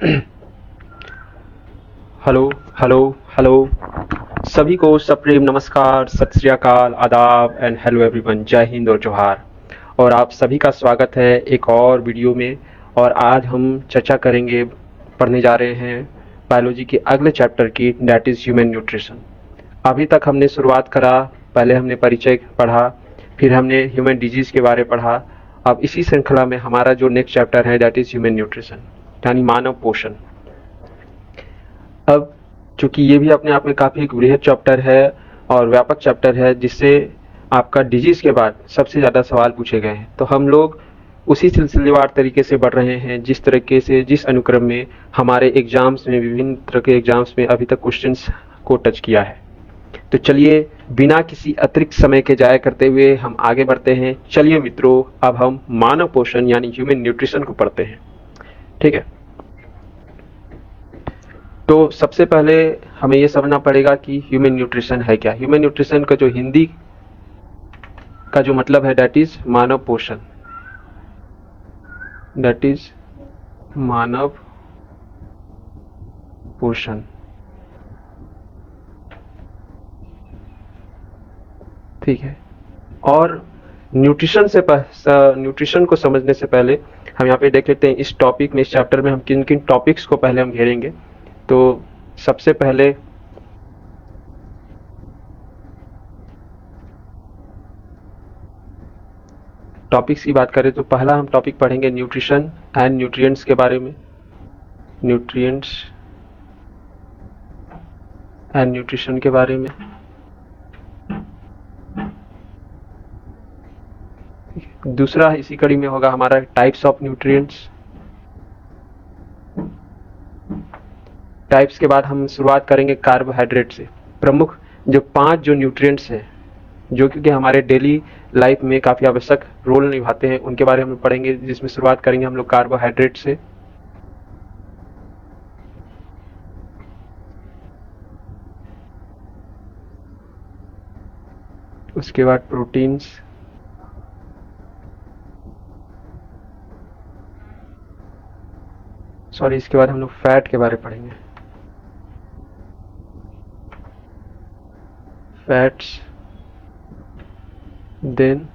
Hello hello hello. सभी को सप्रेम नमस्कार, सत श्री अकाल, आदाब एंड हेलो एवरीवन। जय हिंद और जोहार। और आप सभी का स्वागत है एक और वीडियो में। और आज हम चर्चा करेंगे, पढ़ने जा रहे हैं बायोलॉजी के अगले चैप्टर की, दैट इज़ ह्यूमन न्यूट्रिशन। अभी तक हमने शुरुआत करा, पहले हमने परिचय पढ़ा, फिर हमने ह्यूमन डिजीज़ के बारे में पढ़ा। अब इसी श्रृंखला में हमारा जो नेक्स्ट चैप्टर है दैट इज़ ह्यूमन न्यूट्रिशन, यानी मानव पोषण। अब चूंकि ये भी अपने आप में काफ़ी एक वृहद चैप्टर है और व्यापक चैप्टर है, जिससे आपका डिजीज़ के बाद सबसे ज़्यादा सवाल पूछे गए हैं, तो हम लोग उसी सिलसिलेवार तरीके से बढ़ रहे हैं जिस तरीके से, जिस अनुक्रम में हमारे एग्जाम्स में, विभिन्न तरह के एग्जाम्स में अभी तक क्वेश्चंस को टच किया है। तो चलिए बिना किसी अतिरिक्त समय के जाया करते हुए हम आगे बढ़ते हैं। चलिए मित्रों, अब हम मानव पोषण यानी ह्यूमन न्यूट्रिशन को पढ़ते हैं। ठीक है, तो सबसे पहले हमें यह समझना पड़ेगा कि ह्यूमन न्यूट्रिशन है क्या। ह्यूमन न्यूट्रिशन का जो हिंदी का जो मतलब है दैट इज मानव पोषण, दैट इज मानव पोषण। ठीक है, और न्यूट्रिशन को समझने से पहले हम यहाँ पे देख लेते हैं इस टॉपिक में, इस चैप्टर में हम किन किन टॉपिक्स को पहले हम घेरेंगे। तो सबसे पहले टॉपिक्स की बात करें तो पहला हम टॉपिक पढ़ेंगे न्यूट्रिशन एंड न्यूट्रिएंट्स के बारे में। न्यूट्रिएंट्स एंड न्यूट्रिशन के बारे में। दूसरा इसी कड़ी में होगा हमारा टाइप्स ऑफ न्यूट्रिएंट्स। टाइप्स के बाद हम शुरुआत करेंगे कार्बोहाइड्रेट से। प्रमुख जो 5 जो न्यूट्रिएंट्स हैं जो क्योंकि हमारे डेली लाइफ में काफ़ी आवश्यक रोल निभाते हैं, उनके बारे में पढ़ेंगे, जिसमें शुरुआत करेंगे हम लोग कार्बोहाइड्रेट से। उसके बाद प्रोटीन्स, इसके बाद हम लोग फैट के बारे में पढ़ेंगे, fats, then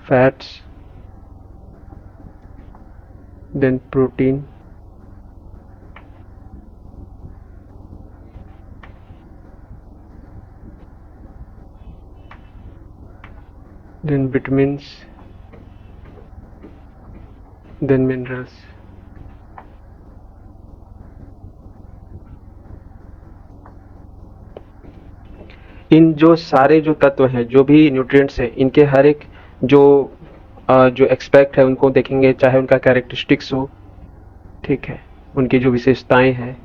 fats, then protein, then vitamins, then minerals। इन जो सारे जो तत्व हैं, जो भी न्यूट्रिएंट्स हैं, इनके हर एक जो एक्सपेक्ट है उनको देखेंगे, चाहे उनका कैरेक्टरिस्टिक्स हो, ठीक है, उनकी जो विशेषताएं हैं,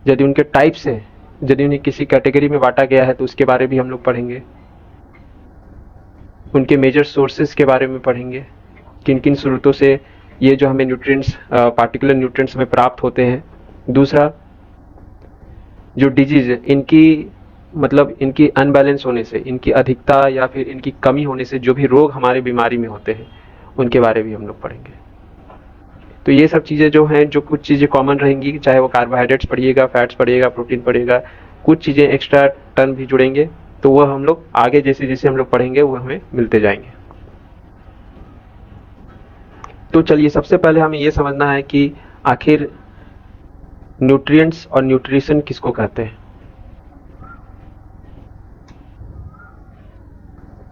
यदि उनके टाइप्स हैं, यदि उन्हें किसी कैटेगरी में बांटा गया है तो उसके बारे भी हम लोग पढ़ेंगे। उनके मेजर सोर्सेज के बारे में पढ़ेंगे, किन किन स्रोतों से ये जो हमें न्यूट्रिएंट्स, पार्टिकुलर न्यूट्रिएंट्स में प्राप्त होते हैं। दूसरा, जो डिजीज है, इनकी अनबैलेंस होने से, इनकी अधिकता या फिर इनकी कमी होने से जो भी रोग हमारे बीमारी में होते हैं, उनके बारे में भी हम लोग पढ़ेंगे। तो ये सब चीज़ें जो हैं, जो कुछ चीज़ें कॉमन रहेंगी, चाहे वो कार्बोहाइड्रेट्स पढ़िएगा, फैट्स पढ़िएगा, प्रोटीन पढ़िएगा, कुछ चीज़ें एक्स्ट्रा टर्म भी जुड़ेंगे, तो वह हम लोग आगे जैसे जैसे हम लोग पढ़ेंगे वो हमें मिलते जाएंगे। तो चलिए सबसे पहले हमें ये समझना है कि आखिर न्यूट्रिएंट्स और न्यूट्रिशन किसको कहते हैं।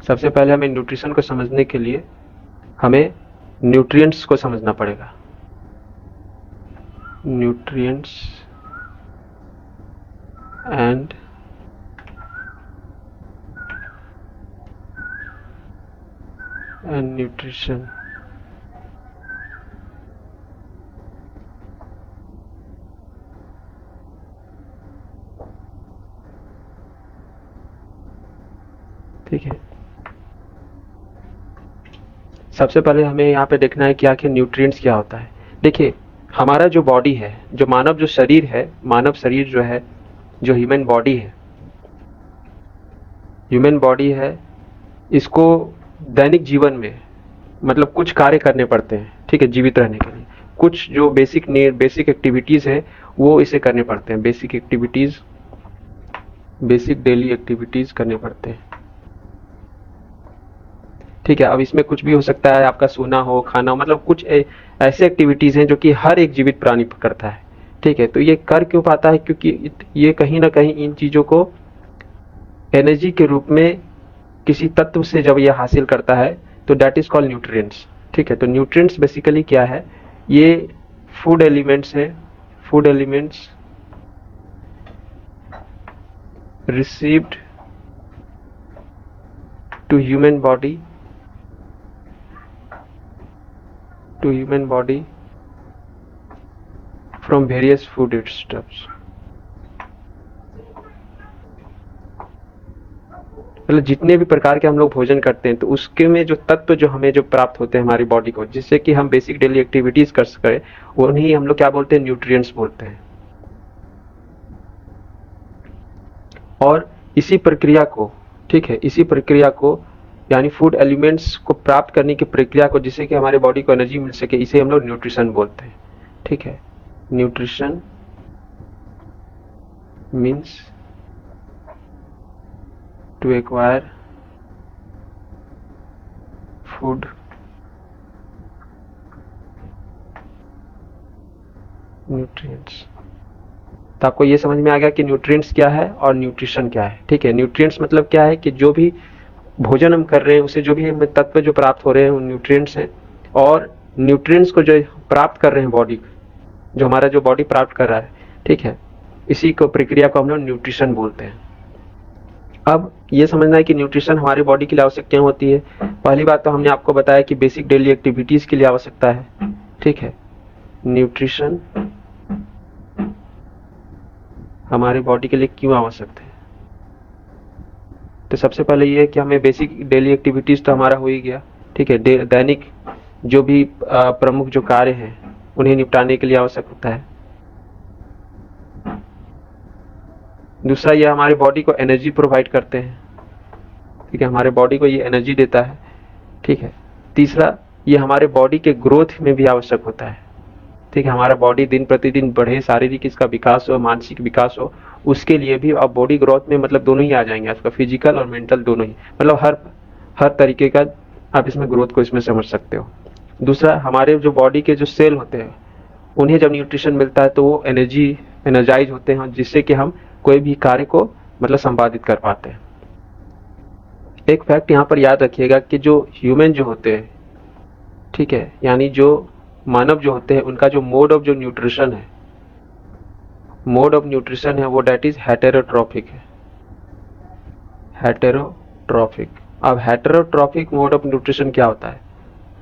सबसे पहले हमें न्यूट्रिशन को समझने के लिए हमें न्यूट्रिएंट्स को समझना पड़ेगा। Nutrients and nutrition. ठीक है, सबसे पहले हमें यहाँ पे देखना है कि आखिर न्यूट्रिएंट्स क्या होता है। देखिए, हमारा जो बॉडी है, जो मानव जो शरीर है, मानव शरीर जो है, जो ह्यूमन बॉडी है, इसको दैनिक जीवन में मतलब कुछ कार्य करने पड़ते हैं, ठीक है, जीवित रहने के लिए। कुछ जो बेसिक एक्टिविटीज है वो इसे करने पड़ते हैं, बेसिक डेली एक्टिविटीज करने पड़ते हैं, ठीक है। अब इसमें कुछ भी हो सकता है, आपका सोना हो, खाना हो, मतलब कुछ ऐसे एक्टिविटीज हैं जो कि हर एक जीवित प्राणी करता है, ठीक है। तो ये कर क्यों पाता है? क्योंकि ये कहीं ना कहीं इन चीजों को एनर्जी के रूप में किसी तत्व से जब ये हासिल करता है तो दैट इज कॉल्ड न्यूट्रिएंट्स, ठीक है। तो न्यूट्रिएंट्स बेसिकली क्या है? ये फूड एलिमेंट्स है, food elements received to human body from various foodstuffs, मतलब जितने भी प्रकार के हम लोग भोजन करते हैं तो उसके में जो तत्व जो हमें जो प्राप्त होते हैं हमारी बॉडी को, जिससे कि हम बेसिक डेली एक्टिविटीज कर सकें, उन्हीं हम लोग क्या बोलते हैं? न्यूट्रिएंट्स बोलते हैं। और इसी प्रक्रिया को, ठीक है, इसी प्रक्रिया को यानी फूड एलिमेंट्स को प्राप्त करने की प्रक्रिया को, जिससे कि हमारे बॉडी को एनर्जी मिल सके, इसे हम लोग न्यूट्रिशन बोलते हैं, ठीक है। Nutrition means to acquire food nutrients. तो आपको ये समझ में आ गया कि न्यूट्रिएंट्स क्या है और न्यूट्रिशन क्या है, ठीक है। न्यूट्रिएंट्स मतलब क्या है कि जो भी भोजन हम कर रहे हैं उसे जो भी हमें तत्व जो प्राप्त हो रहे हैं वो न्यूट्रिएंट्स हैं, और न्यूट्रिएंट्स को जो प्राप्त कर रहे हैं बॉडी, जो हमारा जो बॉडी प्राप्त कर रहा है, ठीक है, इसी को प्रक्रिया को हम लोग न्यूट्रिशन बोलते हैं। अब ये समझना है कि न्यूट्रिशन हमारी बॉडी के लिए आवश्यक क्यों होती है। पहली बात तो हमने आपको बताया कि बेसिक डेली एक्टिविटीज के लिए आवश्यकता है, ठीक है। न्यूट्रिशन हमारी बॉडी के लिए क्यों आवश्यक है? तो सबसे पहले ये है कि हमें बेसिक डेली एक्टिविटीज तो हमारा हो ही गया, ठीक है। दैनिक जो भी प्रमुख जो कार्य हैं उन्हें निपटाने के लिए आवश्यक होता है। दूसरा, ये हमारे बॉडी को एनर्जी प्रोवाइड करते हैं, ठीक है, हमारे बॉडी को ये एनर्जी देता है, ठीक है। तीसरा, ये हमारे बॉडी के ग्रोथ में भी आवश्यक होता है, ठीक है। हमारा बॉडी दिन प्रतिदिन बढ़े, शारीरिक इसका विकास हो, मानसिक विकास हो, उसके लिए भी। अब बॉडी ग्रोथ में मतलब दोनों ही आ जाएंगे, आपका फिजिकल और मेंटल दोनों ही, मतलब हर तरीके का आप इसमें ग्रोथ को इसमें समझ सकते हो। दूसरा, हमारे जो बॉडी के जो सेल होते हैं उन्हें जब न्यूट्रिशन मिलता है तो वो एनर्जाइज होते हैं, जिससे कि हम कोई भी कार्य को मतलब संपादित कर पाते हैं। एक फैक्ट यहाँ पर याद रखिएगा कि जो ह्यूमन जो होते हैं, ठीक है, यानी जो मानव जो होते हैं, उनका जो मोड ऑफ न्यूट्रिशन है वो डेट इज हेटेरोट्रॉफिक है, हेटेरोट्रॉफिक। अब हेटेरोट्रॉफिक मोड ऑफ न्यूट्रिशन क्या होता है?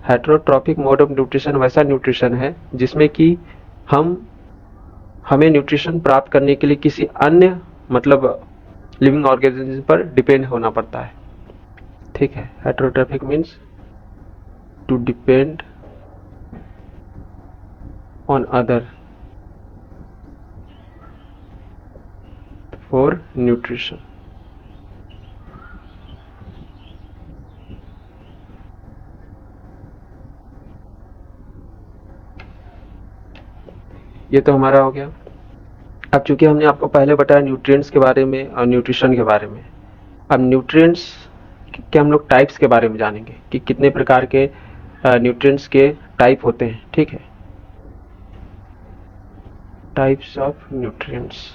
हेटेरोट्रॉफिक मोड ऑफ न्यूट्रिशन वैसा न्यूट्रिशन है जिसमें कि हमें न्यूट्रिशन प्राप्त करने के लिए किसी अन्य मतलब लिविंग ऑर्गेनिज्म पर डिपेंड होना पड़ता है, ठीक है। Heterotrophic means to depend on other for nutrition. ये तो हमारा हो गया। अब चूंकि हमने आपको पहले बताया न्यूट्रिएंट्स के बारे में और न्यूट्रिशन के बारे में, अब न्यूट्रिएंट्स के हम लोग टाइप्स के बारे में जानेंगे कि कितने प्रकार के न्यूट्रिएंट्स के टाइप होते हैं, ठीक है। Types of nutrients.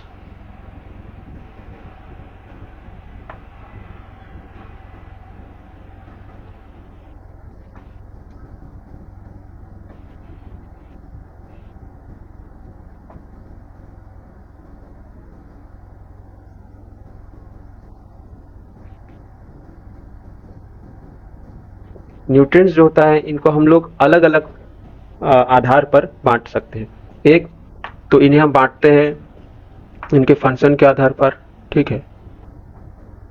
न्यूट्रिएंट्स जो होता है इनको हम लोग अलग अलग आधार पर बांट सकते हैं। एक तो इन्हें हम बांटते हैं इनके फंक्शन के आधार पर, ठीक है,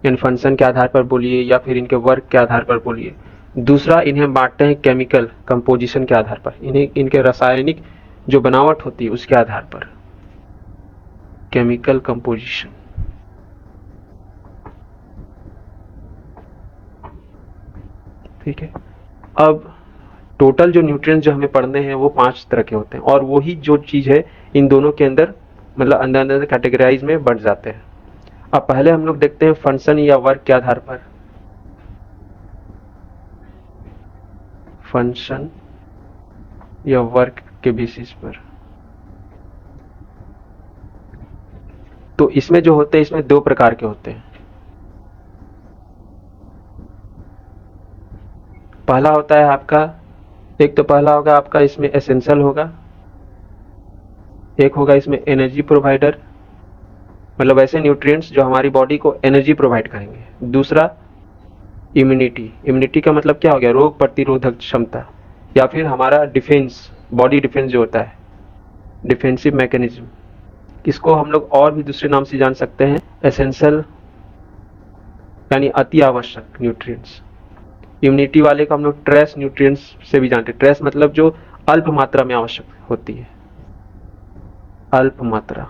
इन फंक्शन के आधार पर बोलिए या फिर इनके वर्क के आधार पर बोलिए। दूसरा, इन्हें हम बांटते हैं केमिकल कंपोजिशन के आधार पर, इन्हें इनके रासायनिक जो बनावट होती है उसके आधार पर, केमिकल कंपोजिशन। ठीक है। अब टोटल जो न्यूट्रिएंट्स जो हमें पढ़ने हैं वो 5 तरह के होते हैं, और वही जो चीज़ है इन दोनों के अंदर मतलब अंदर अंदर कैटेगराइज में बढ़ जाते हैं। अब पहले हम लोग देखते हैं फंक्शन या वर्क के आधार पर। फंक्शन या वर्क के बेसिस पर। तो इसमें जो होते हैं, इसमें 2 प्रकार के होते हैं। पहला होता है आपका, एक तो पहला होगा आपका इसमें एसेंशियल होगा, एक होगा इसमें एनर्जी प्रोवाइडर, मतलब ऐसे न्यूट्रिएंट्स जो हमारी बॉडी को एनर्जी प्रोवाइड करेंगे। दूसरा इम्यूनिटी, इम्यूनिटी का मतलब क्या हो गया, रोग प्रतिरोधक क्षमता, या फिर हमारा डिफेंस, बॉडी डिफेंस जो होता है, डिफेंसिव मैकेनिज्म। इसको हम लोग और भी दूसरे नाम से जान सकते हैं, एसेंशियल यानी अति आवश्यक न्यूट्रिएंट्स। इम्यूनिटी वाले को हम लोग ट्रेस न्यूट्रिएंट्स से भी जानते हैं। ट्रेस मतलब जो अल्प मात्रा में आवश्यक होती है, अल्प मात्रा।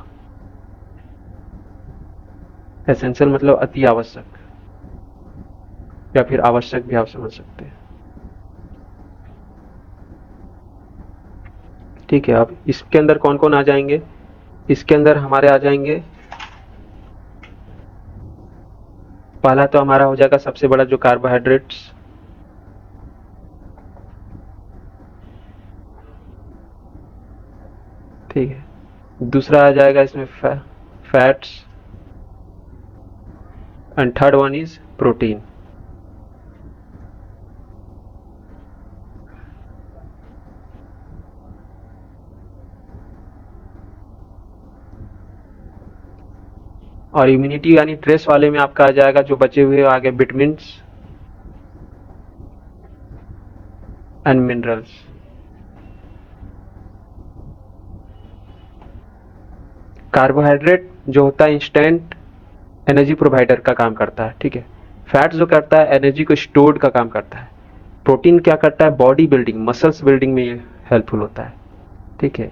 एसेंशियल मतलब अति आवश्यक, या फिर आवश्यक भी आप समझ सकते हैं। ठीक है। अब इसके अंदर कौन कौन आ जाएंगे, इसके अंदर हमारे आ जाएंगे, पहला तो हमारा हो जाएगा सबसे बड़ा जो कार्बोहाइड्रेट्स, ठीक है। दूसरा आ जाएगा इसमें fats, and third one is protein. और इम्यूनिटी यानी ट्रेस वाले में आपका आ जाएगा जो बचे हुए आगे विटामिन्स एंड मिनरल्स। कार्बोहाइड्रेट जो होता है इंस्टेंट एनर्जी प्रोवाइडर का काम करता है, ठीक है। फैट्स जो करता है एनर्जी को स्टोर्ड का काम करता है। प्रोटीन क्या करता है, बॉडी बिल्डिंग, मसल्स बिल्डिंग में ये हेल्पफुल होता है, ठीक है।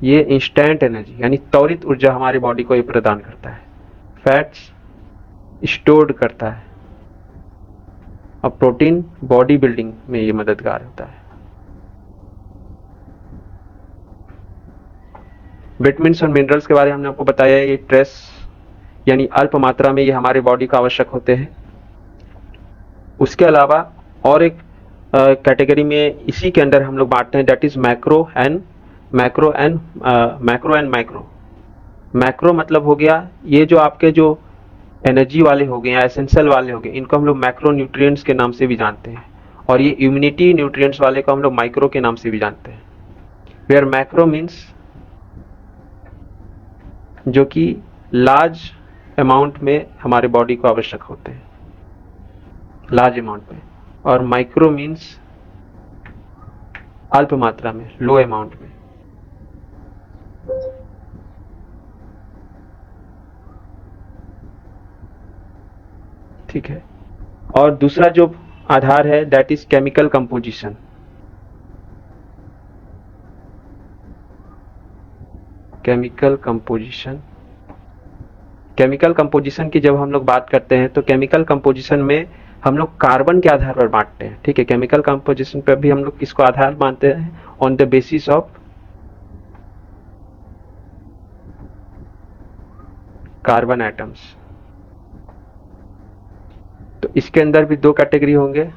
ये इंस्टेंट एनर्जी यानी त्वरित ऊर्जा हमारी बॉडी को ये प्रदान करता है। फैट्स स्टोर्ड करता है, और प्रोटीन बॉडी बिल्डिंग में ये मददगार होता है। विटामिन्स और मिनरल्स के बारे में हमने आपको बताया, ये ट्रेस यानी अल्प मात्रा में ये हमारे बॉडी को आवश्यक होते हैं। उसके अलावा और एक कैटेगरी में इसी के अंदर हम लोग बांटते हैं, that is macro and micro. Macro मतलब हो गया ये जो आपके जो एनर्जी वाले हो गए या एसेंशियल वाले हो गए, इनको हम लोग मैक्रो न्यूट्रिएंट्स के नाम से भी जानते हैं। और ये इम्यूनिटी न्यूट्रिएंट्स वाले को हम लोग माइक्रो के नाम से भी जानते हैं। वेयर मैक्रो मीन्स जो कि लार्ज अमाउंट में हमारे बॉडी को आवश्यक होते हैं, लार्ज अमाउंट में। और माइक्रो मीन्स अल्प मात्रा में, लो अमाउंट में। ठीक है। और दूसरा जो आधार है that is chemical composition. Chemical composition, chemical composition की जब हम लोग बात करते हैं तो केमिकल कंपोजिशन में हम लोग कार्बन के आधार पर बांटते हैं, ठीक है। केमिकल कंपोजिशन पर भी हम लोग किसको आधार मानते हैं, on the basis of carbon atoms. तो इसके अंदर भी 2 कैटेगरी होंगे,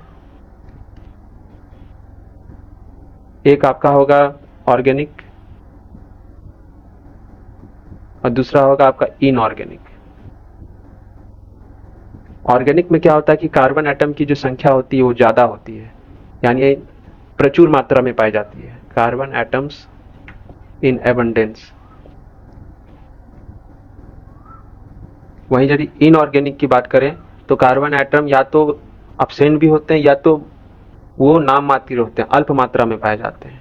एक आपका होगा ऑर्गेनिक और दूसरा होगा आपका इनऑर्गेनिक। ऑर्गेनिक में क्या होता है कि कार्बन एटम की जो संख्या होती है वो ज्यादा होती है, यानी प्रचुर मात्रा में पाई जाती है, कार्बन एटम्स इन एबंडेंस। वहीं यदि इनऑर्गेनिक की बात करें तो कार्बन एटम या तो एब्सेंट भी होते हैं या तो वो नाम मात्र होते हैं, अल्प मात्रा में पाए जाते हैं।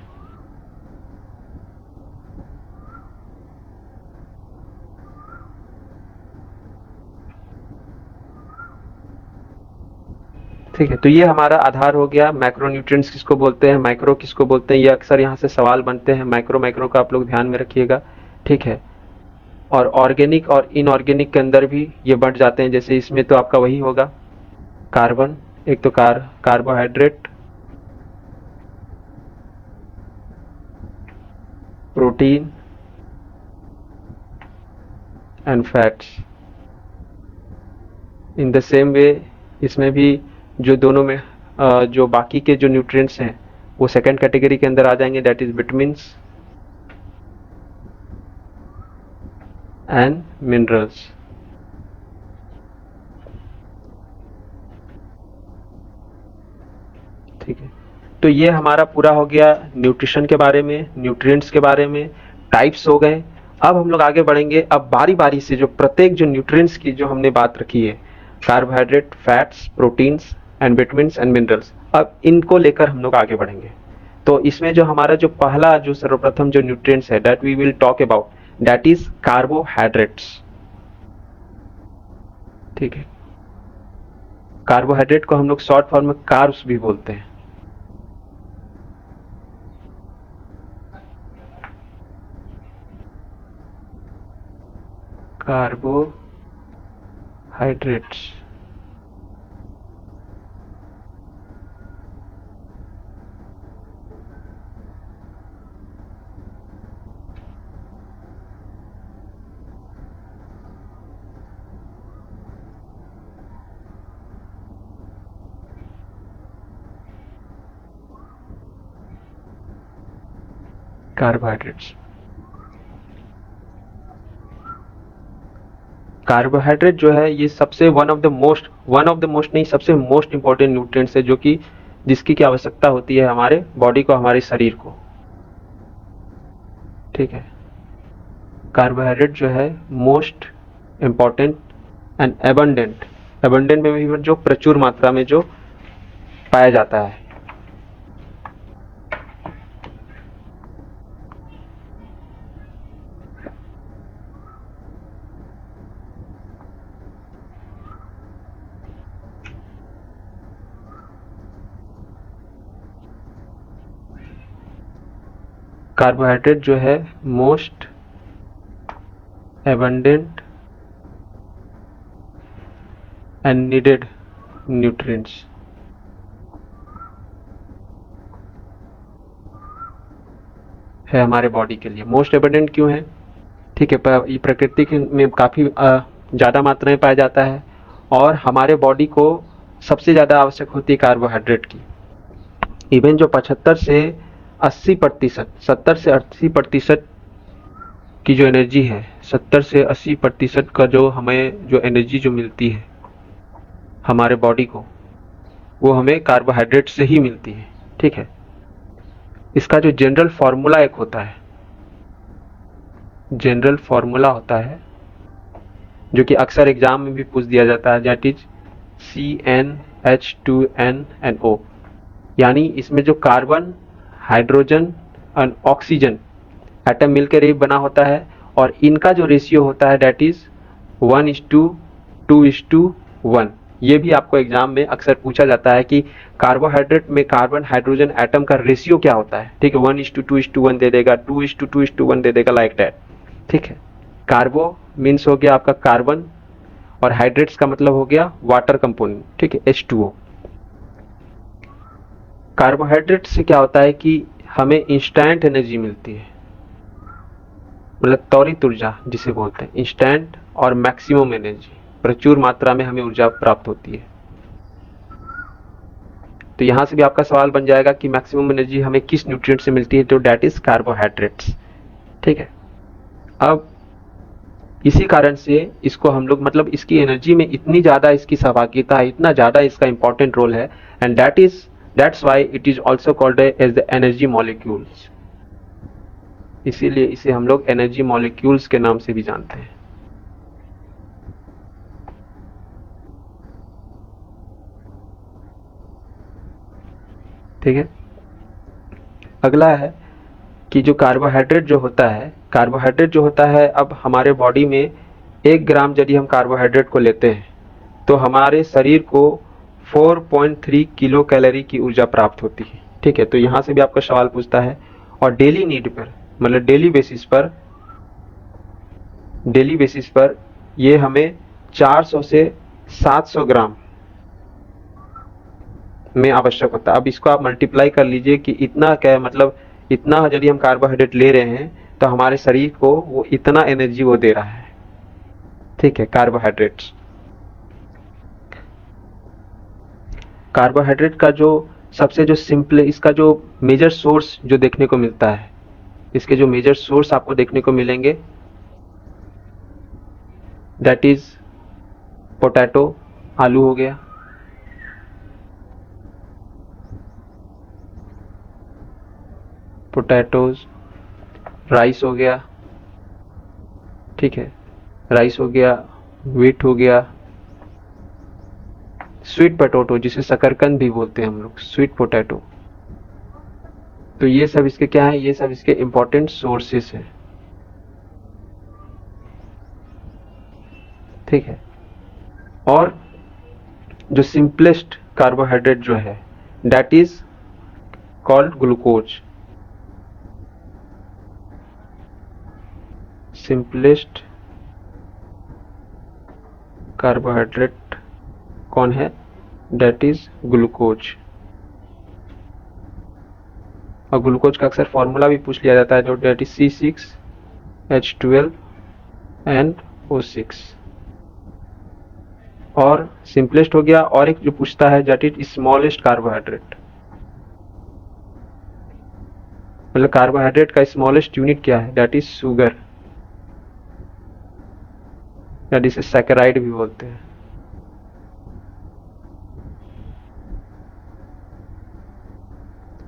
ठीक है। तो ये हमारा आधार हो गया, मैक्रोन्यूट्रिएंट्स किसको बोलते हैं, माइक्रो किसको बोलते हैं, ये अक्सर यहाँ से सवाल बनते हैं। माइक्रो का आप लोग ध्यान में रखिएगा, ठीक है। और ऑर्गेनिक और इनऑर्गेनिक के अंदर भी ये बढ़ जाते हैं, जैसे इसमें तो आपका वही होगा कार्बन एक तो carbohydrate, protein and fats. In the same way इसमें भी जो दोनों में जो बाकी के जो न्यूट्रिएंट्स हैं वो सेकंड कैटेगरी के अंदर आ जाएंगे, that is vitamins and minerals. ठीक है, तो ये हमारा पूरा हो गया न्यूट्रिशन के बारे में, न्यूट्रिएंट्स के बारे में, टाइप्स हो गए। अब हम लोग आगे बढ़ेंगे, अब बारी बारी से जो प्रत्येक जो न्यूट्रिएंट्स की जो हमने बात रखी है, carbohydrate, fats, proteins and vitamins and minerals, अब इनको लेकर हम लोग आगे बढ़ेंगे। तो इसमें जो हमारा जो पहला जो सर्वप्रथम जो न्यूट्रिएंट्स है that we will talk about, that is carbohydrates. ठीक है, कार्बोहाइड्रेट को हम लोग शॉर्ट फॉर्म में कार्ब्स भी बोलते हैं। कार्बोहाइड्रेट्स। कार्बोहाइड्रेट्स, कार्बोहाइड्रेट जो है ये सबसे वन ऑफ द मोस्ट नहीं, सबसे मोस्ट इंपॉर्टेंट न्यूट्रिएंट्स है जो कि जिसकी की आवश्यकता होती है हमारे बॉडी को, हमारे शरीर को। ठीक है, कार्बोहाइड्रेट जो है मोस्ट इंपॉर्टेंट एंड एबंडेंट में भी जो प्रचुर मात्रा में जो पाया जाता है। कार्बोहाइड्रेट जो है most abundant and needed nutrients है हमारे बॉडी के लिए। मोस्ट एबंडेंट क्यों है? ठीक है, ये प्रकृति में काफ़ी ज़्यादा मात्रा में पाया जाता है और हमारे बॉडी को सबसे ज़्यादा आवश्यक होती है कार्बोहाइड्रेट की। इवन जो 75 से 80%, 70 से 80% की जो एनर्जी है, 70 से 80% का जो हमें जो एनर्जी जो मिलती है हमारे बॉडी को, वो हमें कार्बोहाइड्रेट से ही मिलती है। ठीक है, इसका जो जनरल फॉर्मूला एक होता है, जनरल फॉर्मूला होता है जो कि अक्सर एग्जाम में भी पूछ दिया जाता है, दैट इज CnH2nNO। यानी इसमें जो कार्बन, हाइड्रोजन और ऑक्सीजन एटम मिलकर एक बना होता है और इनका जो रेशियो होता है दैट इज 1:2:1। ये भी आपको एग्जाम में अक्सर पूछा जाता है कि कार्बोहाइड्रेट में कार्बन हाइड्रोजन एटम का रेशियो क्या होता है। ठीक है, 1:2:1 दे देगा, 2:2:1 दे देगा, लाइक दैट। ठीक है, कार्बो मीन्स हो गया आपका कार्बन और हाइड्रेट्स का मतलब हो गया वाटर कंपोनेंट। ठीक है, H2O। कार्बोहाइड्रेट से क्या होता है कि हमें इंस्टेंट एनर्जी मिलती है, मतलब त्वरित ऊर्जा जिसे बोलते हैं, इंस्टेंट और मैक्सिमम एनर्जी, प्रचुर मात्रा में हमें ऊर्जा प्राप्त होती है। तो यहां से भी आपका सवाल बन जाएगा कि मैक्सिमम एनर्जी हमें किस न्यूट्रिएंट से मिलती है, तो दैट इज कार्बोहाइड्रेट्स। ठीक है, अब इसी कारण से इसको हम लोग, मतलब इसकी एनर्जी में इतनी ज्यादा इसकी सहभागिता है, इतना ज्यादा इसका इंपॉर्टेंट रोल है, and that's why it is also called as the energy molecules. इसीलिए इसे हम लोग एनर्जी मॉलिक्यूल्स के नाम से भी जानते हैं। ठीक है, अगला है कि जो कार्बोहाइड्रेट जो होता है, अब हमारे बॉडी में 1 ग्राम यदि हम कार्बोहाइड्रेट को लेते हैं तो हमारे शरीर को 4.3 किलो कैलोरी की ऊर्जा प्राप्त होती है। ठीक है, तो यहां से भी आपका सवाल पूछता है, और डेली नीड पर, मतलब डेली बेसिस पर ये हमें 400 से 700 ग्राम में आवश्यक होता है। अब इसको आप मल्टीप्लाई कर लीजिए कि इतना क्या है, मतलब इतना यदि हम कार्बोहाइड्रेट ले रहे हैं तो हमारे शरीर को वो इतना एनर्जी वो दे रहा है। ठीक है, कार्बोहाइड्रेट्स। कार्बोहाइड्रेट का जो सबसे जो सिंपल, इसका जो मेजर सोर्स जो देखने को मिलता है, इसके जो मेजर सोर्स आपको देखने को मिलेंगे, दैट इज पोटैटो, आलू हो गया, पोटैटोज, राइस हो गया, ठीक है, राइस हो गया, व्हीट हो गया, स्वीट पोटैटो जिसे शकरकंद भी बोलते हैं हम लोग, स्वीट पोटैटो। तो ये सब इसके क्या है, ये सब इसके इंपॉर्टेंट सोर्सेस हैं। ठीक है, और जो सिंपलेस्ट कार्बोहाइड्रेट जो है that is called glucose. Simplest carbohydrate कौन है, दैट इज ग्लूकोज। और ग्लूकोज का अक्सर फॉर्मूला भी पूछ लिया जाता है, जो दैट इज C6H12NO6। और सिंपलेस्ट हो गया, और एक जो पूछता है दैट इज स्मॉलेस्ट कार्बोहाइड्रेट, मतलब कार्बोहाइड्रेट का स्मॉलेस्ट यूनिट क्या है, दैट इज शुगर, या जिसे सैकराइड भी बोलते हैं।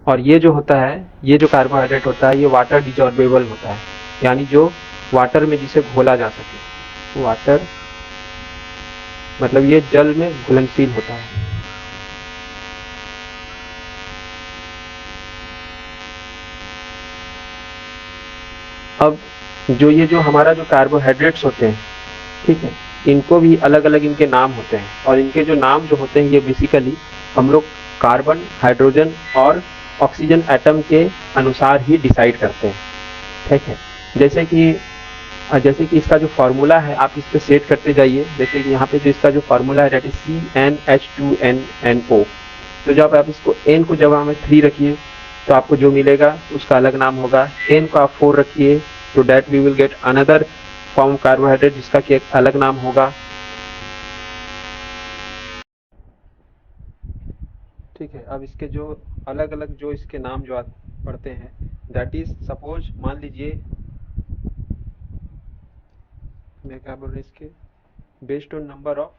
और ये जो होता है, ये जो कार्बोहाइड्रेट होता है, ये वाटर डिजॉर्बेबल होता है, यानी जो वाटर में जिसे घोला जा सके। वाटर मतलब ये जल में घुलनशील होता है। अब जो हमारा जो कार्बोहाइड्रेट्स होते हैं, ठीक है, इनको भी अलग अलग इनके नाम होते हैं, और इनके जो नाम जो होते हैं ये बेसिकली हम लोग कार्बन, हाइड्रोजन और ऑक्सीजन एटम के अनुसार ही डिसाइड करते हैं। ठीक है, जैसे कि इसका जो फार्मूला है आप इस पे सेट करते जाइए। जैसे कि यहाँ पे जो इसका जो फार्मूला है दैट इज CnH2nNO। तो जब आप इसको n को जब हमें 3 रखिए तो आपको जो मिलेगा उसका अलग नाम होगा। n को आप 4 रखिए तो that we will get another form carbohydrate जिसका कि एक अलग नाम होगा। ठीक है, अब इसके जो अलग अलग जो इसके नाम जो पढ़ते हैं, दैट इज सपोज मान लीजिए, मैं क्या बोल रहा हूँ, इसके based on number of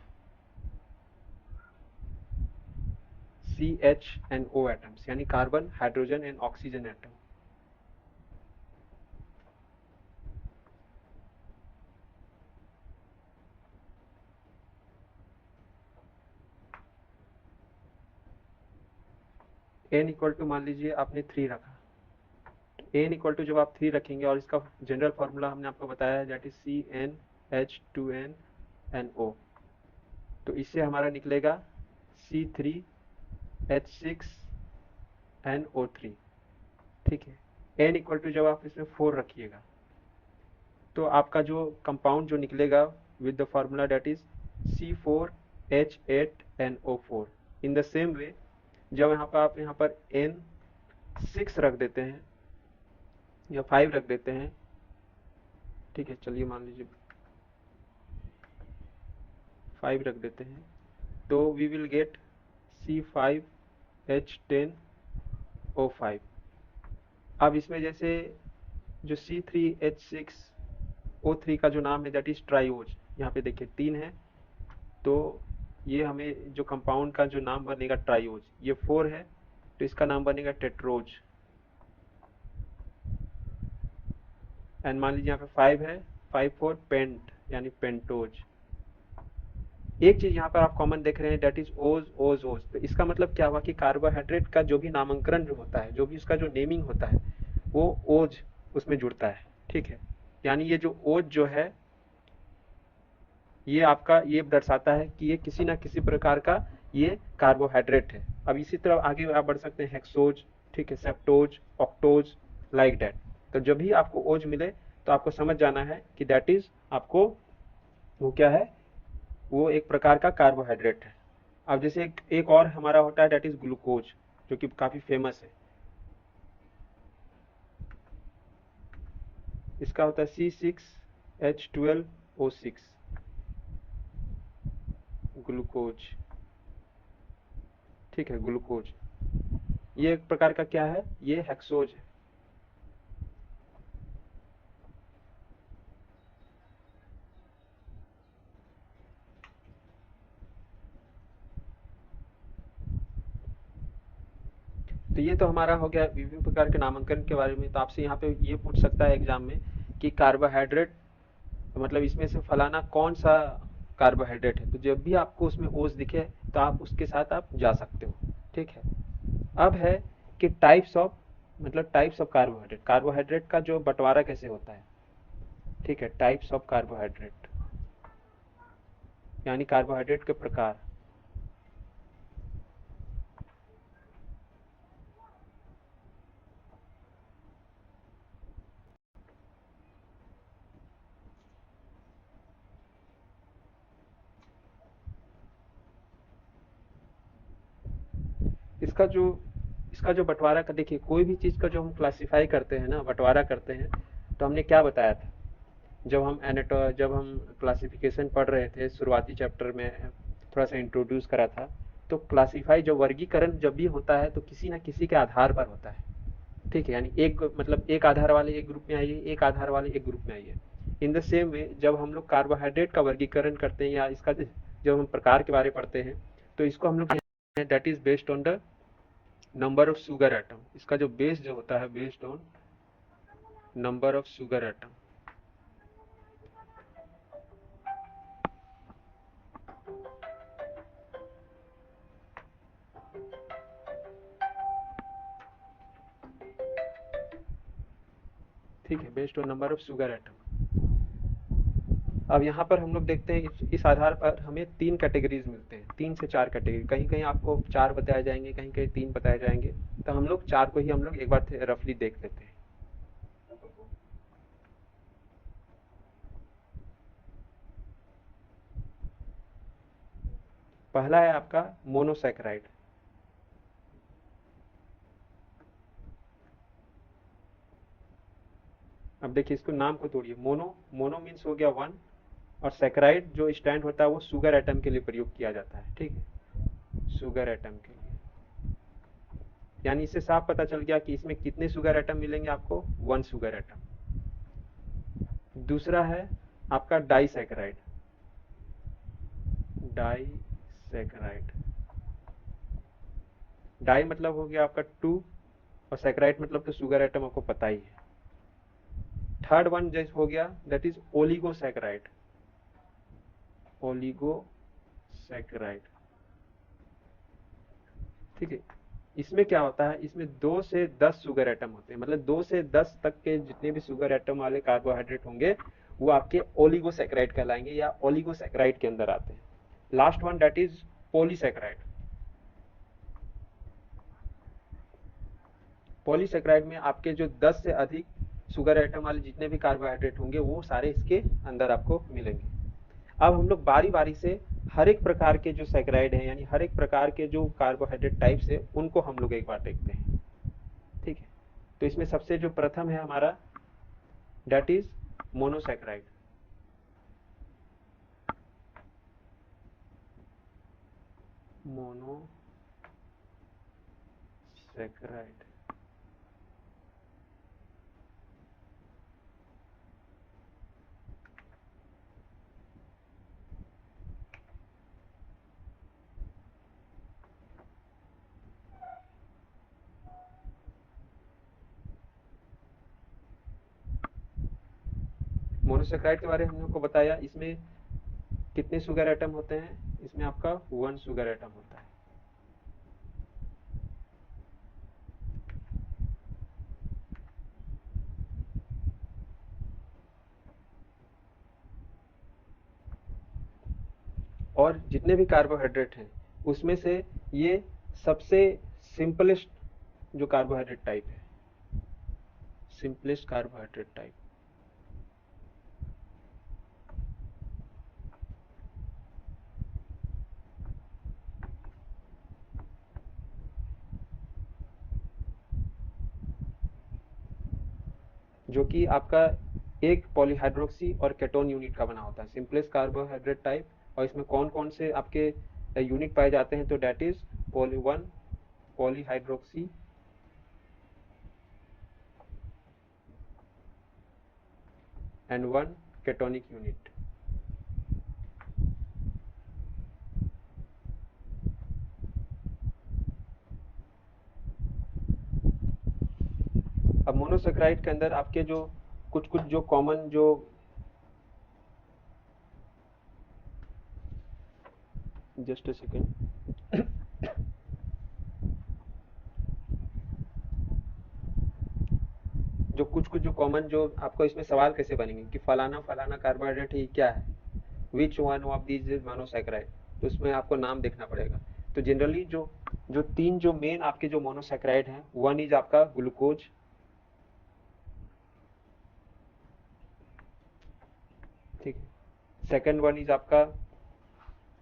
CH&O atoms, यानी carbon, hydrogen and oxygen atom. n equal to मान लीजिए आपने 3 रखा, n इक्वल टू जब आप 3 रखेंगे, और इसका जनरल फार्मूला हमने आपको बताया दैट इज CnH2nNO। तो इससे हमारा निकलेगा C3H6NO3। ठीक है, n इक्वल टू जब आप इसमें 4 रखिएगा तो आपका जो कंपाउंड जो निकलेगा with the formula that is C4H8NO4। In the same way जब आप यहाँ पर n6 रख देते हैं या 5 रख देते हैं, ठीक है, चलिए मान लीजिए 5 रख देते हैं, तो वी विल गेट C5H10O5। अब इसमें जैसे जो C3H6O3 का जो नाम है दैट इज ट्राइओज, यहाँ पे देखिए 3 है, तो ये हमें जो कंपाउंड का जो नाम बनेगा ट्राइओज, ये 4 है तो इसका नाम बनेगा टेट्रोज। एंड मान लीजिए यहाँ पे 5 है, 5 4 पेंट यानी पेंटोज। एक चीज यहाँ पर आप कॉमन देख रहे हैं दैट इज ओज ओज ओज। तो इसका मतलब क्या हुआ कि कार्बोहाइड्रेट का जो भी नामांकन जो होता है, जो भी उसका जो नेमिंग होता है, वो ओज उसमें जुड़ता है। ठीक है, यानी ये जो ओज जो है ये आपका ये दर्शाता है कि ये किसी ना किसी प्रकार का ये कार्बोहाइड्रेट है। अब इसी तरह आगे आप बढ़ सकते हैं, हेक्सोज, ठीक है, सेप्टोज, ऑक्टोज, लाइक दैट। तो जब भी आपको ओज मिले तो आपको समझ जाना है कि दैट इज आपको वो क्या है, वो एक प्रकार का कार्बोहाइड्रेट है। अब जैसे एक और हमारा होता है, डेट इज ग्लूकोज, जो कि काफी फेमस है। इसका होता है C6H12O6, ग्लूकोज। ठीक है, ग्लूकोज। ये एक प्रकार का क्या है, ये हेक्सोज है। तो ये तो हमारा हो गया विभिन्न प्रकार के नामांकन के बारे में। तो आपसे यहाँ पे ये पूछ सकता है एग्जाम में कि कार्बोहाइड्रेट, मतलब इसमें से फलाना कौन सा कार्बोहाइड्रेट है, तो जब भी आपको उसमें ओस दिखे तो आप उसके साथ आप जा सकते हो। ठीक है। अब है कि टाइप्स ऑफ, मतलब टाइप्स ऑफ कार्बोहाइड्रेट, कार्बोहाइड्रेट का जो बंटवारा कैसे होता है। ठीक है, टाइप्स ऑफ कार्बोहाइड्रेट यानी कार्बोहाइड्रेट के प्रकार। इसका जो इसका जो बंटवारा का देखिए, कोई भी चीज का जो हम क्लासिफाई करते हैं ना, बंटवारा करते हैं, तो हमने क्या बताया था जब हम क्लासिफिकेशन पढ़ रहे थे शुरुआती चैप्टर में, थोड़ा सा इंट्रोड्यूस करा था। तो क्लासिफाई, जो वर्गीकरण जब भी होता है तो किसी ना किसी के आधार पर होता है। ठीक है, यानी एक, मतलब एक आधार वाले एक ग्रुप में आइए, एक आधार वाले एक ग्रुप में आइए। इन द सेम वे जब हम लोग कार्बोहाइड्रेट का वर्गीकरण करते हैं या इसका जब हम प्रकार के बारे में पढ़ते हैं, तो इसको हम लोग that is based on the number of sugar atom. इसका जो बेस जो होता है, based on number of sugar atom. ठीक है, based on number of sugar atom. अब यहाँ पर हम लोग देखते हैं इस आधार पर हमें तीन कैटेगरीज मिलते हैं, 3 से 4 कैटेगरी। कहीं कहीं आपको 4 बताए जाएंगे, कहीं कहीं 3 बताए जाएंगे। तो हम लोग 4 को ही हम लोग एक बार रफली देख लेते हैं। पहला है आपका मोनोसैकेराइड। अब देखिए, इसको नाम को तोड़िए। मोनो, मोनो मीन्स हो गया वन, और सैकेराइड जो स्टैंड होता है वो शुगर एटम के लिए प्रयोग किया जाता है। ठीक है, शुगर एटम के लिए। यानी इससे साफ पता चल गया कि इसमें कितने शुगर एटम मिलेंगे आपको, 1 शुगर एटम। दूसरा है आपका डाइसैकेराइड। डाइसैकेराइड, डाई मतलब हो गया आपका 2, और सैकेराइड मतलब तो शुगर एटम आपको पता ही है। थर्ड वन जैसे हो गया, दैट इज ओलिगोसैकेराइड। ओलिगोसैकेराइड। ठीक है, इसमें क्या होता है, इसमें 2 से 10 शुगर एटम होते हैं, मतलब 2 से 10 तक के जितने भी शुगर एटम वाले कार्बोहाइड्रेट होंगे वो आपके ओलिगोसैकेराइड कहलाएंगे या ओलिगोसैकेराइड के अंदर आते हैं। Last one that is polysaccharide. Polysaccharide में आपके जो 10 से अधिक शुगर एटम वाले जितने भी कार्बोहाइड्रेट होंगे वो सारे इसके अंदर आपको मिलेंगे। अब हम लोग बारी बारी से हर एक प्रकार के जो सैकेराइड हैं, यानी हर एक प्रकार के जो कार्बोहाइड्रेट टाइप्स है, उनको हम लोग एक बार देखते हैं। ठीक है, तो इसमें सबसे जो प्रथम है हमारा, that is monosaccharide. Monosaccharide. Monosaccharide के बारे में हम लोग को बताया, इसमें कितने शुगर एटम होते हैं, इसमें आपका 1 शुगर एटम होता है। और जितने भी कार्बोहाइड्रेट हैं उसमें से ये सबसे सिंपलेस्ट जो कार्बोहाइड्रेट टाइप है, सिंपलेस्ट कार्बोहाइड्रेट टाइप। जो कि आपका एक पॉलीहाइड्रोक्सी और केटोन यूनिट का बना होता है, सिंपलेस्ट कार्बोहाइड्रेट टाइप। और इसमें कौन कौन से आपके यूनिट पाए जाते हैं, तो that is one polyhydroxy and one ketonic unit. अब मोनोसेक्राइड के अंदर आपके जो कुछ कुछ जो कॉमन जो जस्ट अ सेकेंड, जो कुछ कुछ जो कॉमन जो आपको इसमें सवाल कैसे बनेंगे कि फलाना फलाना कार्बोहाइड्रेट ही क्या है, which one of these is monosaccharide, तो उसमें आपको नाम देखना पड़ेगा। तो जनरली जो जो तीन जो मेन आपके जो मोनोसेक्राइड हैं, वन इज आपका ग्लूकोज, ठीक है। सेकंड वन इज आपका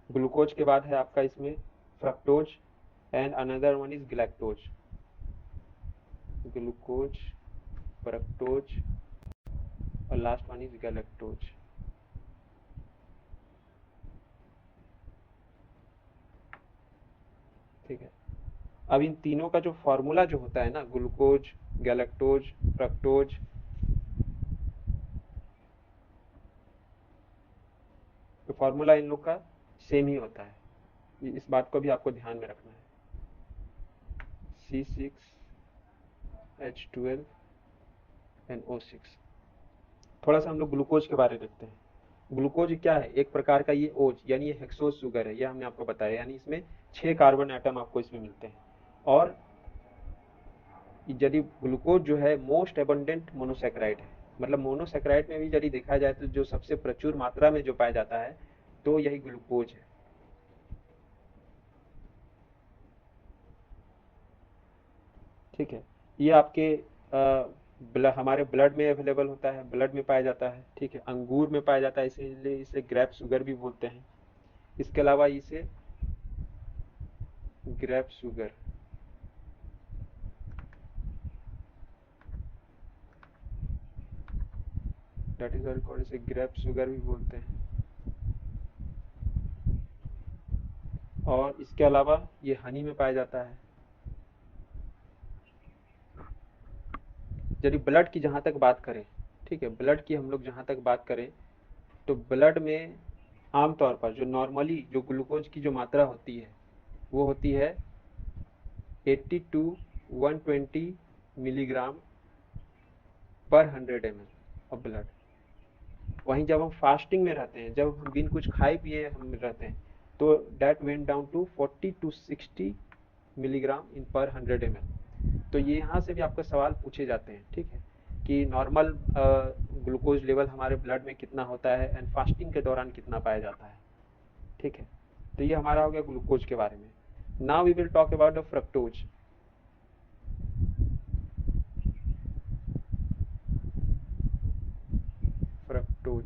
ग्लूकोज के बाद है आपका इसमें fructose, and another one is galactose. Glucose, fructose और लास्ट वन इज गैलेक्टोज। ठीक है। अब इन तीनों का जो फॉर्मूला जो होता है ना, ग्लूकोज, गैलेक्टोज, फ्रक्टोज, तो फॉर्मूला इन लोग का सेम ही होता है, इस बात को भी आपको ध्यान में रखना है। C6H12NO6। थोड़ा सा हम लोग ग्लूकोज के बारे में देखते हैं। ग्लूकोज क्या है, एक प्रकार का ये ओज यानी ये हेक्सोज शुगर है, ये हमने आपको बताया, यानी इसमें 6 कार्बन एटम आपको इसमें मिलते हैं। और यदि ग्लूकोज जो है मोस्ट एबंडेंट मोनोसेक्राइड है, मतलब मोनोसेक्राइड में भी यदि देखा जाए तो जो सबसे प्रचुर मात्रा में जो पाया जाता है तो यही ग्लूकोज है। ठीक है। ये आपके हमारे ब्लड में अवेलेबल होता है, ब्लड में पाया जाता है। ठीक है, अंगूर में पाया जाता है, इसीलिए इसे ग्रेप शुगर भी बोलते हैं। इसके अलावा इसे grape sugar, that is called, इसे ग्रेप शुगर भी बोलते हैं। और इसके अलावा ये हनी में पाया जाता है। यदि ब्लड की जहाँ तक बात करें, ठीक है, ब्लड की हम लोग जहाँ तक बात करें, तो ब्लड में आमतौर पर जो नॉर्मली जो ग्लूकोज की जो मात्रा होती है वो होती है 80 टू 120 मिलीग्राम पर 100 ml ऑफ ब्लड। वहीं जब हम फास्टिंग में रहते हैं, जब हम बिन कुछ खाए पिए हम रहते हैं, तो that went down to 40 to 60 milligram in per 100 ml। तो ये यहाँ से भी आपको सवाल पूछे जाते हैं, ठीक है, कि नॉर्मल ग्लूकोज लेवल हमारे ब्लड में कितना होता है एंड फास्टिंग के दौरान कितना पाया जाता है। ठीक है, तो ये हमारा हो गया ग्लूकोज के बारे में। Now we will talk about the fructose. Fructose,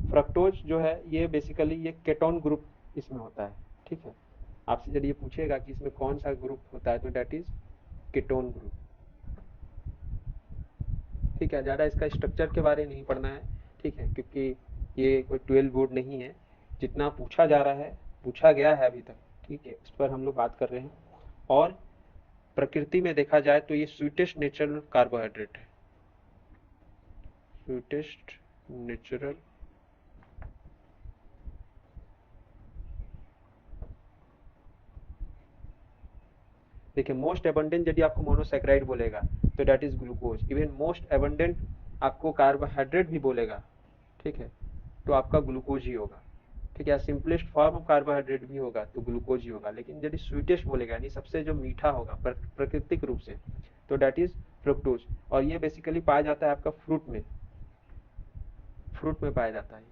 fructose जो है ये बेसिकली ये केटोन ग्रुप इसमें होता है। ठीक है, आपसे यदि ये पूछेगा कि इसमें कौन सा ग्रुप होता है तो डेट इज केटोन ग्रुप। ठीक है, ज़्यादा इसका स्ट्रक्चर के बारे में नहीं पढ़ना है, ठीक है, क्योंकि ये कोई 12 बोर्ड नहीं है। जितना पूछा जा रहा है, पूछा गया है अभी तक, ठीक है, उस पर हम लोग बात कर रहे हैं। और प्रकृति में देखा जाए तो ये स्वीटेस्ट नेचुरल कार्बोहाइड्रेट है, स्वीटेस्ट नेचुरल। देखिए, मोस्ट एबंडेंट यदि आपको मोनोसेक्राइड बोलेगा तो that is glucose. Even most abundant आपको कार्बोहाइड्रेट भी बोलेगा, ठीक है, तो आपका ग्लूकोज ही होगा। ठीक है, सिंपलेस्ट फॉर्म ऑफ कार्बोहाइड्रेट भी होगा तो ग्लूकोज ही होगा। लेकिन यदि स्वीटेस्ट बोलेगा यानी सबसे जो मीठा होगा प्राकृतिक रूप से, तो डेट इज फ्रुक्टोज। और ये बेसिकली पाया जाता है आपका फ्रूट में, फ्रूट में पाया जाता है ये,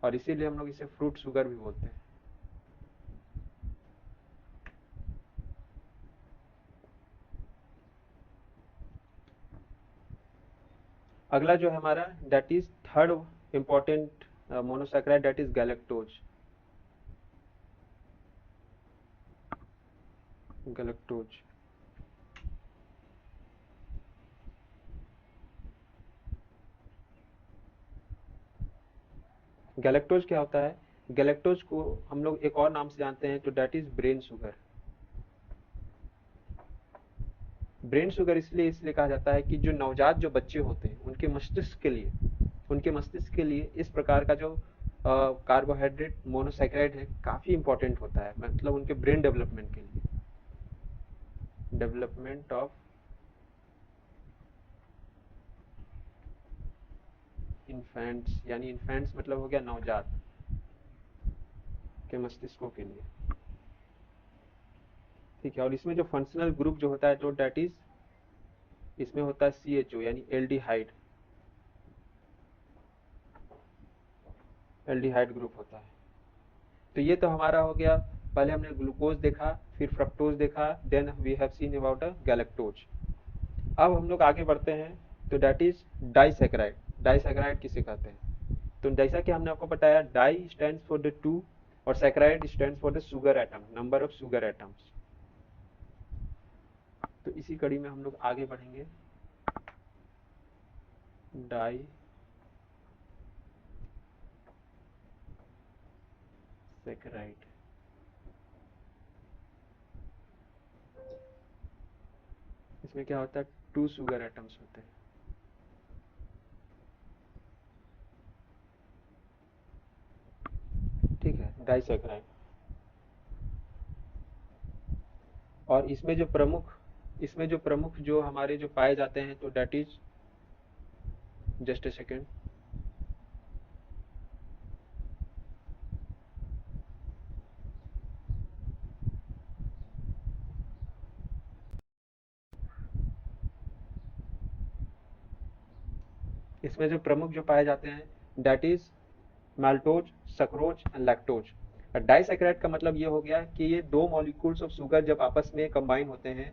और इसीलिए हम लोग इसे फ्रूट शुगर भी बोलते हैं। अगला जो है हमारा that is third important monosaccharide, that is galactose. Galactose galactose क्या होता है? गैलेक्टोज को हम लोग एक और नाम से जानते हैं, तो that is brain sugar. Brain sugar इसलिए कहा जाता है कि जो नवजात जो बच्चे होते हैं उनके मस्तिष्क के लिए इस प्रकार का जो कार्बोहाइड्रेट मोनोसैकेराइड है काफी इंपॉर्टेंट होता है, मतलब उनके ब्रेन डेवलपमेंट के लिए, डेवलपमेंट ऑफ इन्फेंट्स, यानी इन्फेंट्स मतलब हो गया नवजात के मस्तिष्कों के लिए। ठीक है, और इसमें जो फंक्शनल ग्रुप जो होता है तो दैट इज, इसमें होता है CHO यानी एल्डिहाइड, एल्डिहाइड ग्रुप होता है। तो ये तो हमारा हो गया, पहले हमने ग्लूकोज देखा, फिर फ्रक्टोज देखा, then we have seen about a galactose. अब हम लोग आगे बढ़ते हैं, तो दैट इज डाइसैकेराइड। डाइसैकेराइड किसे कहते हैं? तो जैसा कि हमने आपको बताया, di stands for the two और saccharide stands for the sugar atom, number of sugar atoms. तो इसी कड़ी में हम लोग आगे बढ़ेंगे। डाई सैकेराइड, इसमें क्या होता है? टू शुगर एटम्स होते हैं। ठीक है, डाइसैकेराइड। और इसमें जो प्रमुख जो हमारे जो पाए जाते हैं, तो that is, just a second, इसमें जो प्रमुख जो पाए जाते हैं that is maltose, sucrose and lactose. Disaccharide का मतलब ये हो गया कि ये दो मॉलिक्यूल्स ऑफ शुगर जब आपस में कंबाइन होते हैं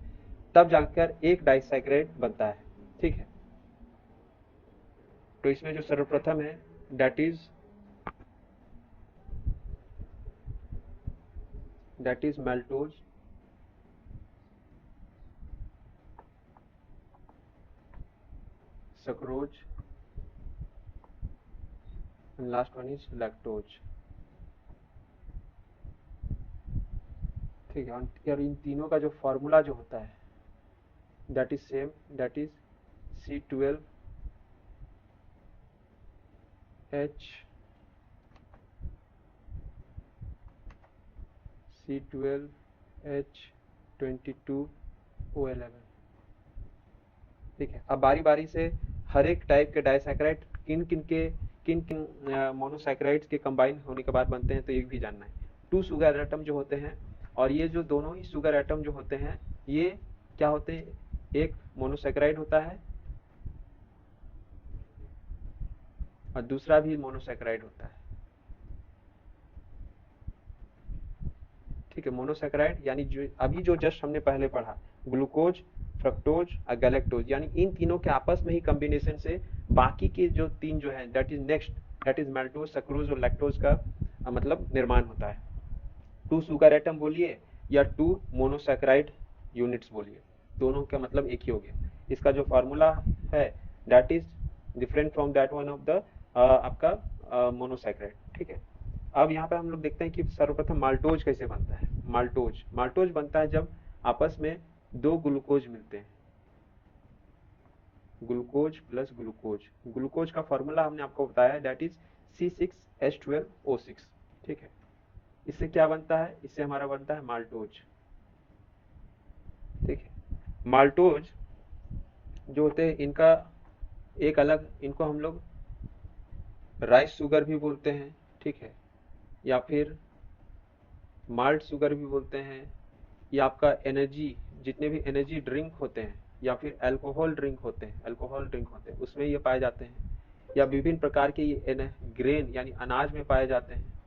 तब जाकर एक डाइसैकेराइड बनता है। ठीक है, तो इसमें जो सर्वप्रथम है that is maltose, sucrose and last one is lactose. ठीक है, और इन तीनों का जो फॉर्मूला जो होता है that is same, that is C12H, C12H22O11। ठीक है, अब बारी बारी से हर एक टाइप के डाइसैकेराइड किन किन मोनोसैकेराइड्स के कंबाइन होने के बाद बनते हैं, तो ये भी जानना है। टू शुगर एटम जो होते हैं, और ये जो दोनों ही शुगर एटम जो होते हैं, ये क्या होते हैं? एक मोनोसैकेराइड होता है और दूसरा भी मोनोसैकेराइड होता है। ठीक है, मोनोसैकेराइड यानी जो अभी जो जस्ट हमने पहले पढ़ा, ग्लूकोज, फ्रक्टोज और गैलेक्टोज, यानी इन तीनों के आपस में ही कॉम्बिनेशन से बाकी के जो तीन जो है that is next, that is maltose, sucrose और लैक्टोज का मतलब निर्माण होता है। टू शुगर एटम बोलिए या टू मोनोसैकेराइड यूनिट्स बोलिए, दोनों का मतलब एक ही हो गया। इसका जो फार्मूला है that is different from that one of the आपका मोनोसैकेराइड। ठीक है, अब यहाँ पे हम लोग देखते हैं कि सर्वप्रथम माल्टोज कैसे बनता है। माल्टोज माल्टोज बनता है जब आपस में दो ग्लूकोज मिलते हैं, ग्लूकोज प्लस ग्लूकोज। ग्लूकोज का फॉर्मूला हमने आपको बताया दैट इज C6H12O6। ठीक है, इससे क्या बनता है? इससे हमारा बनता है माल्टोज। ठीक है, माल्टोज जो होते हैं इनका एक अलग, इनको हम लोग राइस शुगर भी बोलते हैं। ठीक है, या फिर माल्ट शुगर भी बोलते हैं, या आपका एनर्जी, जितने भी एनर्जी ड्रिंक होते हैं या फिर अल्कोहल ड्रिंक होते हैं उसमें ये पाए जाते हैं, या विभिन्न प्रकार के ये ग्रेन यानी अनाज में पाए जाते हैं।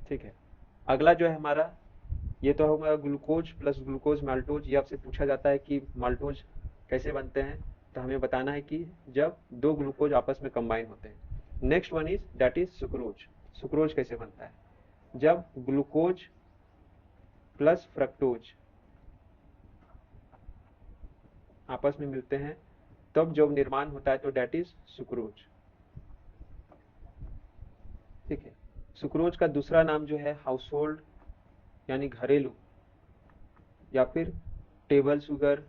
ठीक है, अगला जो है हमारा, ये तो हमारा ग्लूकोज प्लस ग्लूकोज माल्टोज। ये आपसे पूछा जाता है कि माल्टोज कैसे बनते हैं, तो हमें बताना है कि जब दो ग्लूकोज आपस में कंबाइन होते हैं। Next one is that is sucrose. Sucrose कैसे बनता है? जब ग्लूकोज प्लस फ्रक्टोज आपस में मिलते हैं तब जब निर्माण होता है तो दैट इज सुक्रोज। ठीक है। सुक्रोज का दूसरा नाम जो है हाउस होल्ड यानी घरेलू, या फिर टेबल शुगर,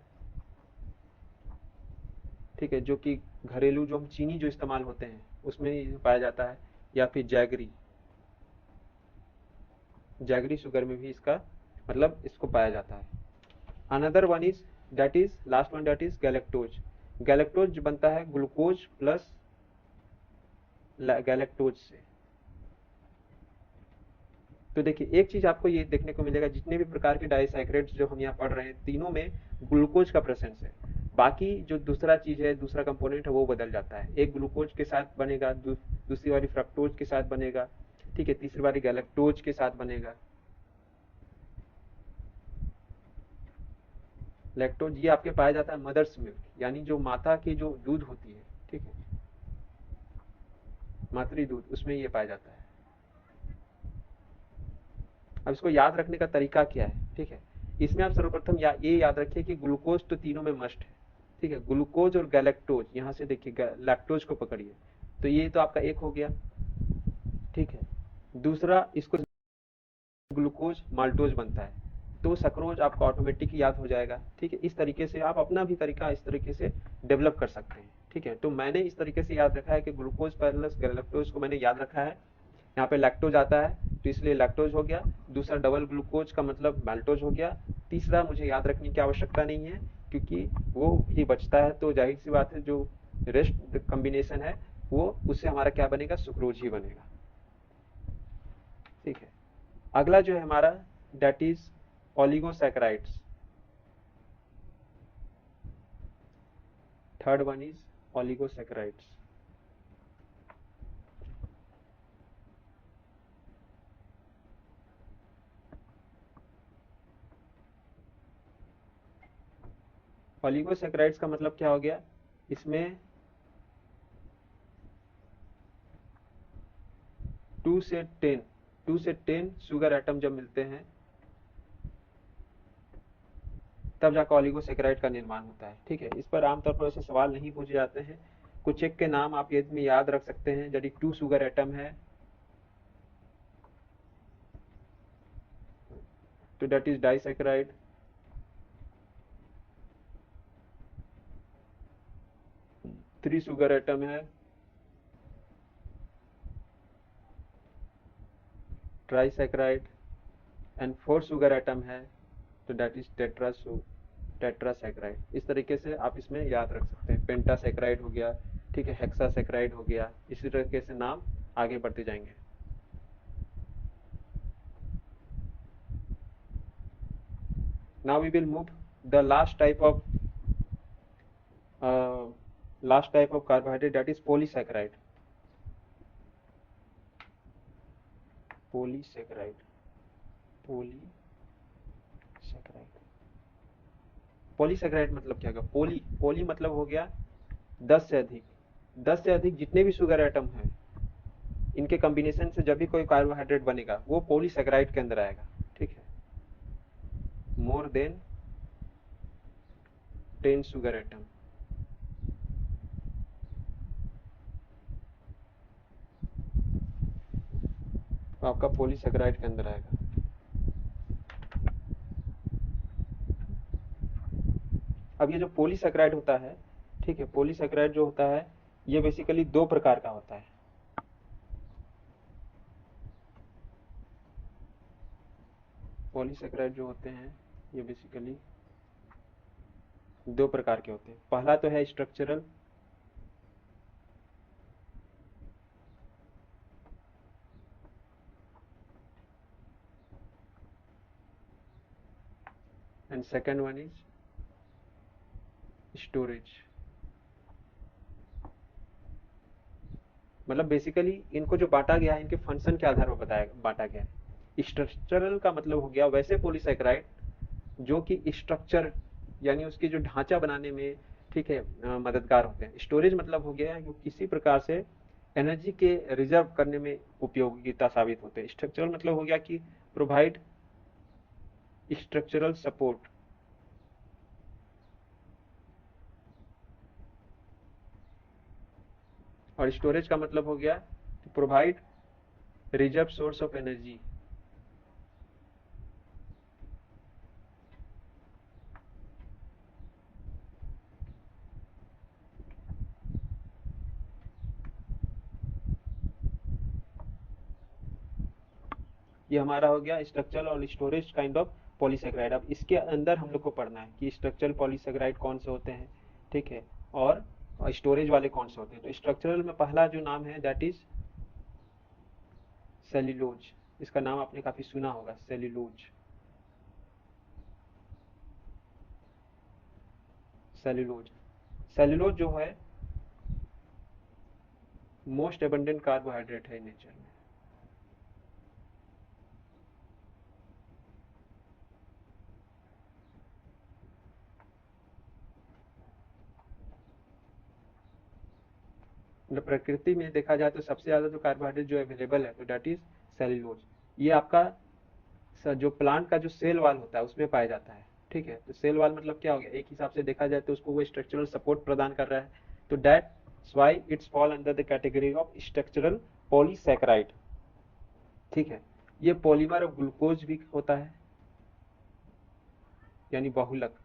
ठीक है, जो कि घरेलू जो हम चीनी जो इस्तेमाल होते हैं उसमें पाया जाता है, या फिर जैगरी, जैगरी शुगर में भी इसका मतलब इसको पाया जाता है। Another one is that is last one that is galactose. Galactose बनता है ग्लूकोज प्लस गैलेक्टोज से। तो देखिए एक चीज आपको ये देखने को मिलेगा, जितने भी प्रकार के डाइसैकेराइड्स जो हम यहाँ पढ़ रहे हैं तीनों में ग्लूकोज का प्रेजेंस है। बाकी जो दूसरा चीज है, दूसरा कंपोनेंट है, वो बदल जाता है। एक ग्लूकोज के साथ बनेगा, दूसरी वाली फ्रक्टोज के साथ बनेगा, ठीक है, तीसरी वाली गैलेक्टोज के साथ बनेगा। लैक्टोज ये आपके पाया जाता है मदर्स मिल्क, यानी जो माता की जो दूध होती है, ठीक है, मातृ दूध, उसमें ये पाया जाता है। अब इसको याद रखने का तरीका क्या है? ठीक है, इसमें आप सर्वप्रथम ये याद रखिए कि ग्लूकोज तो तीनों में मस्ट है। ठीक है, ग्लूकोज और गैलेक्टोज, यहाँ से देखिए लैक्टोज को पकड़िए, तो ये तो आपका एक हो गया। ठीक है, दूसरा इसको ग्लूकोज माल्टोज बनता है, तो सक्रोज आपको ऑटोमेटिक याद हो जाएगा। ठीक है, इस तरीके से आप अपना भी तरीका इस तरीके से डेवलप कर सकते हैं। ठीक है, तो मैंने इस तरीके से याद रखा है कि ग्लूकोज प्लस गैलेक्टोज को मैंने याद रखा है। यहाँ पे लैक्टोज आता है तो इसलिए लैक्टोज हो गया, दूसरा डबल ग्लूकोज का मतलब माल्टोज हो गया, तीसरा मुझे याद रखने की आवश्यकता नहीं है क्योंकि वो ही बचता है, तो जाहिर सी बात है जो रेस्ट कॉम्बिनेशन है वो उससे हमारा क्या बनेगा, सुक्रोज ही बनेगा। ठीक है, अगला जो है हमारा that is oligosaccharides. Third one is oligosaccharides. Oligosaccharides का मतलब क्या हो गया? इसमें 2 से 10 शुगर एटम जब मिलते हैं तब जाकर ओलिगोसैकेराइड का निर्माण होता है। ठीक है, इस पर आमतौर पर ऐसे सवाल नहीं पूछे जाते हैं। कुछ एक के नाम आप इसमें याद रख सकते हैं, यदि 2 शुगर एटम है तो that is disaccharide. 3 sugar atom है ट्राइसैकेराइड, एंड 4 शुगर एटम है तो दैट इज टेट्रासैकेराइड। इस तरीके से आप इसमें याद रख सकते हैं। पेंटासैकेराइड हो गया, ठीक है, हेक्सासैकेराइड हो गया, इसी तरीके से नाम आगे बढ़ते जाएंगे। Now we will move the uh, last type of carbohydrate, that is polysaccharide. Polysaccharide, polysaccharide, polysaccharide मतलब क्या होगा? पोली मतलब हो गया 10 से अधिक। 10 से अधिक जितने भी शुगर एटम हैं इनके कॉम्बिनेशन से जब भी कोई कार्बोहाइड्रेट बनेगा वो पॉलीसैकेराइड के अंदर आएगा। ठीक है, मोर देन 10 शुगर एटम। तो आपका पॉलीसैकेराइड के अंदर आएगा। अब ये जो पॉलीसैकेराइड होता है, ठीक है, पॉलीसैकेराइड जो होता है ये बेसिकली 2 प्रकार का होता है। पॉलीसैकेराइड जो होते हैं ये बेसिकली 2 प्रकार के होते हैं। पहला तो है structural, and second one is storage. मतलब बेसिकली इनको जो बांटा गया है इनके फंक्शन के आधार पर बताया बांटा गया है। स्ट्रक्चरल का मतलब हो गया वैसे पॉलीसैकेराइड जो कि स्ट्रक्चर यानी उसकी जो ढांचा बनाने में ठीक है, मददगार होते हैं। स्टोरेज मतलब हो गया कि किसी प्रकार से एनर्जी के रिजर्व करने में उपयोगिता साबित होते हैं। स्ट्रक्चरल मतलब हो गया कि प्रोवाइड स्ट्रक्चरल सपोर्ट। और स्टोरेज का मतलब हो गया provide reserve source of energy. ये हमारा हो गया स्ट्रक्चरल और स्टोरेज काइंड ऑफ पॉलीसेकेराइड। अब इसके अंदर हम लोग को पढ़ना है कि स्ट्रक्चरल पॉलीसेकेराइड कौन से होते हैं, ठीक है, और स्टोरेज वाले कौन से होते हैं। तो स्ट्रक्चरल में पहला जो नाम है दैट इज सेल्यूलोज। इसका नाम आपने काफी सुना होगा, सेल्यूलोज। सेल्यूलोज सेल्यूलोज जो है मोस्ट एबंडेंट कार्बोहाइड्रेट है नेचर में। मतलब प्रकृति में देखा जाए तो सबसे ज्यादा जो कार्बोहाइड्रेट जो अवेलेबल है तो दैट इज सेल्यूलोज। ये आपका जो प्लांट का जो सेल वाल होता है उसमें पाया जाता है, ठीक है। तो सेल वाल मतलब क्या हो गया, एक हिसाब से देखा जाए तो उसको वो स्ट्रक्चरल सपोर्ट प्रदान कर रहा है। तो that's why it's fall under the category of structural polysaccharide, ठीक है। ये पॉलीमर ऑफ ग्लूकोज भी होता है, यानी बहुलक।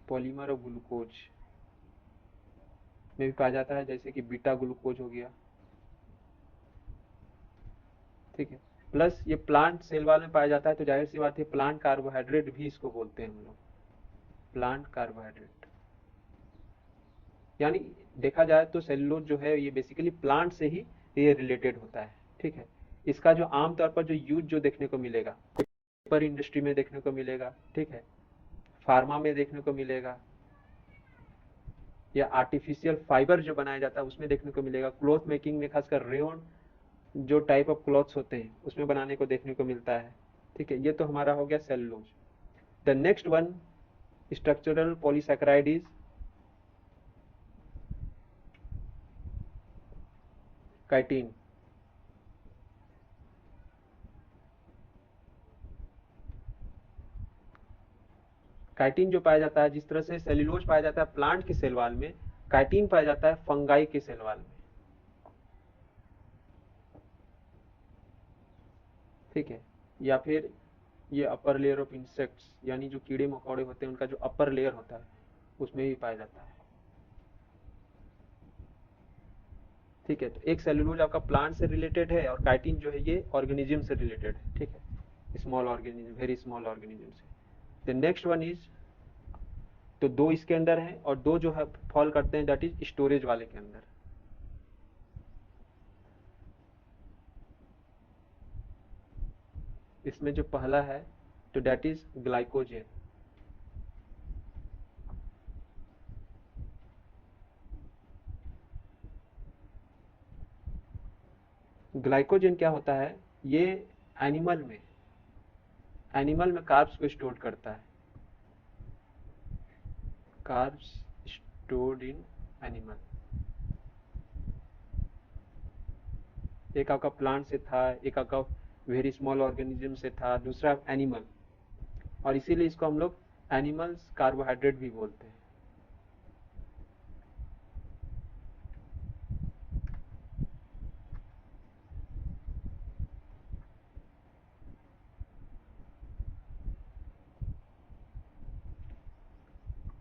पॉलीमर ऑफ ग्लूकोज में भी पाया जाता है, जैसे कि बीटा ग्लूकोज हो गया, ठीक है। प्लस ये प्लांट सेल वाल में पाया जाता है, तो जाहिर सी बात है प्लांट कार्बोहाइड्रेट भी इसको बोलते हैं हम लोग, प्लांट कार्बोहाइड्रेट। यानी देखा जाए तो सेलुलोज जो है ये बेसिकली प्लांट से ही ये रिलेटेड होता है, ठीक है। इसका जो आमतौर पर जो यूज जो देखने को मिलेगा, पेपर इंडस्ट्री में देखने को मिलेगा, ठीक है, फार्मा में देखने को मिलेगा, या आर्टिफिशियल फाइबर जो बनाया जाता है उसमें देखने को मिलेगा। क्लॉथ मेकिंग में खासकर रेयन जो टाइप ऑफ क्लॉथ्स होते हैं उसमें बनाने को देखने को मिलता है, ठीक है। ये तो हमारा हो गया cellulose. The next one structural polysaccharide is chitin. Chitin जो पाया जाता है, जिस तरह से सेल्यूलोज पाया जाता है प्लांट के सेल वाल में, काइटिन पाया जाता है फंगाई के सेल वाल में, ठीक है। या फिर ये अपर लेयर ऑफ इंसेक्ट्स, यानी जो कीड़े मकोड़े होते हैं उनका जो अपर लेयर होता है उसमें भी पाया जाता है, ठीक है। तो एक सेल्यूलोज आपका प्लांट से रिलेटेड है और काइटिन जो है ये ऑर्गेनिज्म से रिलेटेड है, ठीक है, small organism, very small organism से। द नेक्स्ट वन इज, तो दो इसके अंदर हैं और दो जो है फॉल करते हैं दैट इज स्टोरेज वाले के अंदर। इसमें जो पहला है तो दैट इज ग्लाइकोजेन। ग्लाइकोजन क्या होता है, ये एनिमल में एनिमल में कार्ब्स को स्टोर करता है, कार्ब्स स्टोर्ड इन एनिमल। एक आपका प्लांट से था, एक आपका वेरी स्मॉल ऑर्गेनिज्म से था, दूसरा एनिमल, और इसीलिए इसको हम लोग एनिमल्स कार्बोहाइड्रेट भी बोलते हैं।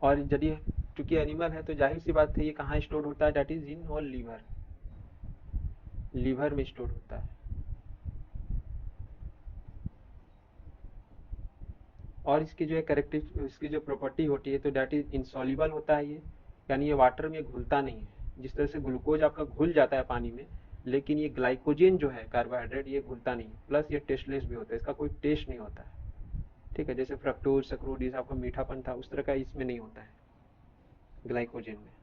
और यदि चूंकि एनिमल है तो जाहिर सी बात है ये कहाँ स्टोर होता है, दैट इज इन और लीवर, लीवर में स्टोर होता है। और इसकी जो करेक्टिव इसकी जो प्रॉपर्टी होती है तो दैट इज इंसॉल्युबल होता है ये, यानी ये वाटर में घुलता नहीं है। जिस तरह से ग्लूकोज आपका घुल जाता है पानी में, लेकिन ये ग्लाइकोजन जो है कार्बोहाइड्रेट ये घुलता नहीं है। प्लस ये टेस्टलेस भी होता है, इसका कोई टेस्ट नहीं होता है, ठीक है। जैसे फ्रक्टोज सक्रोज आपका मीठापन था उस तरह का इसमें नहीं होता है ग्लाइकोजन में।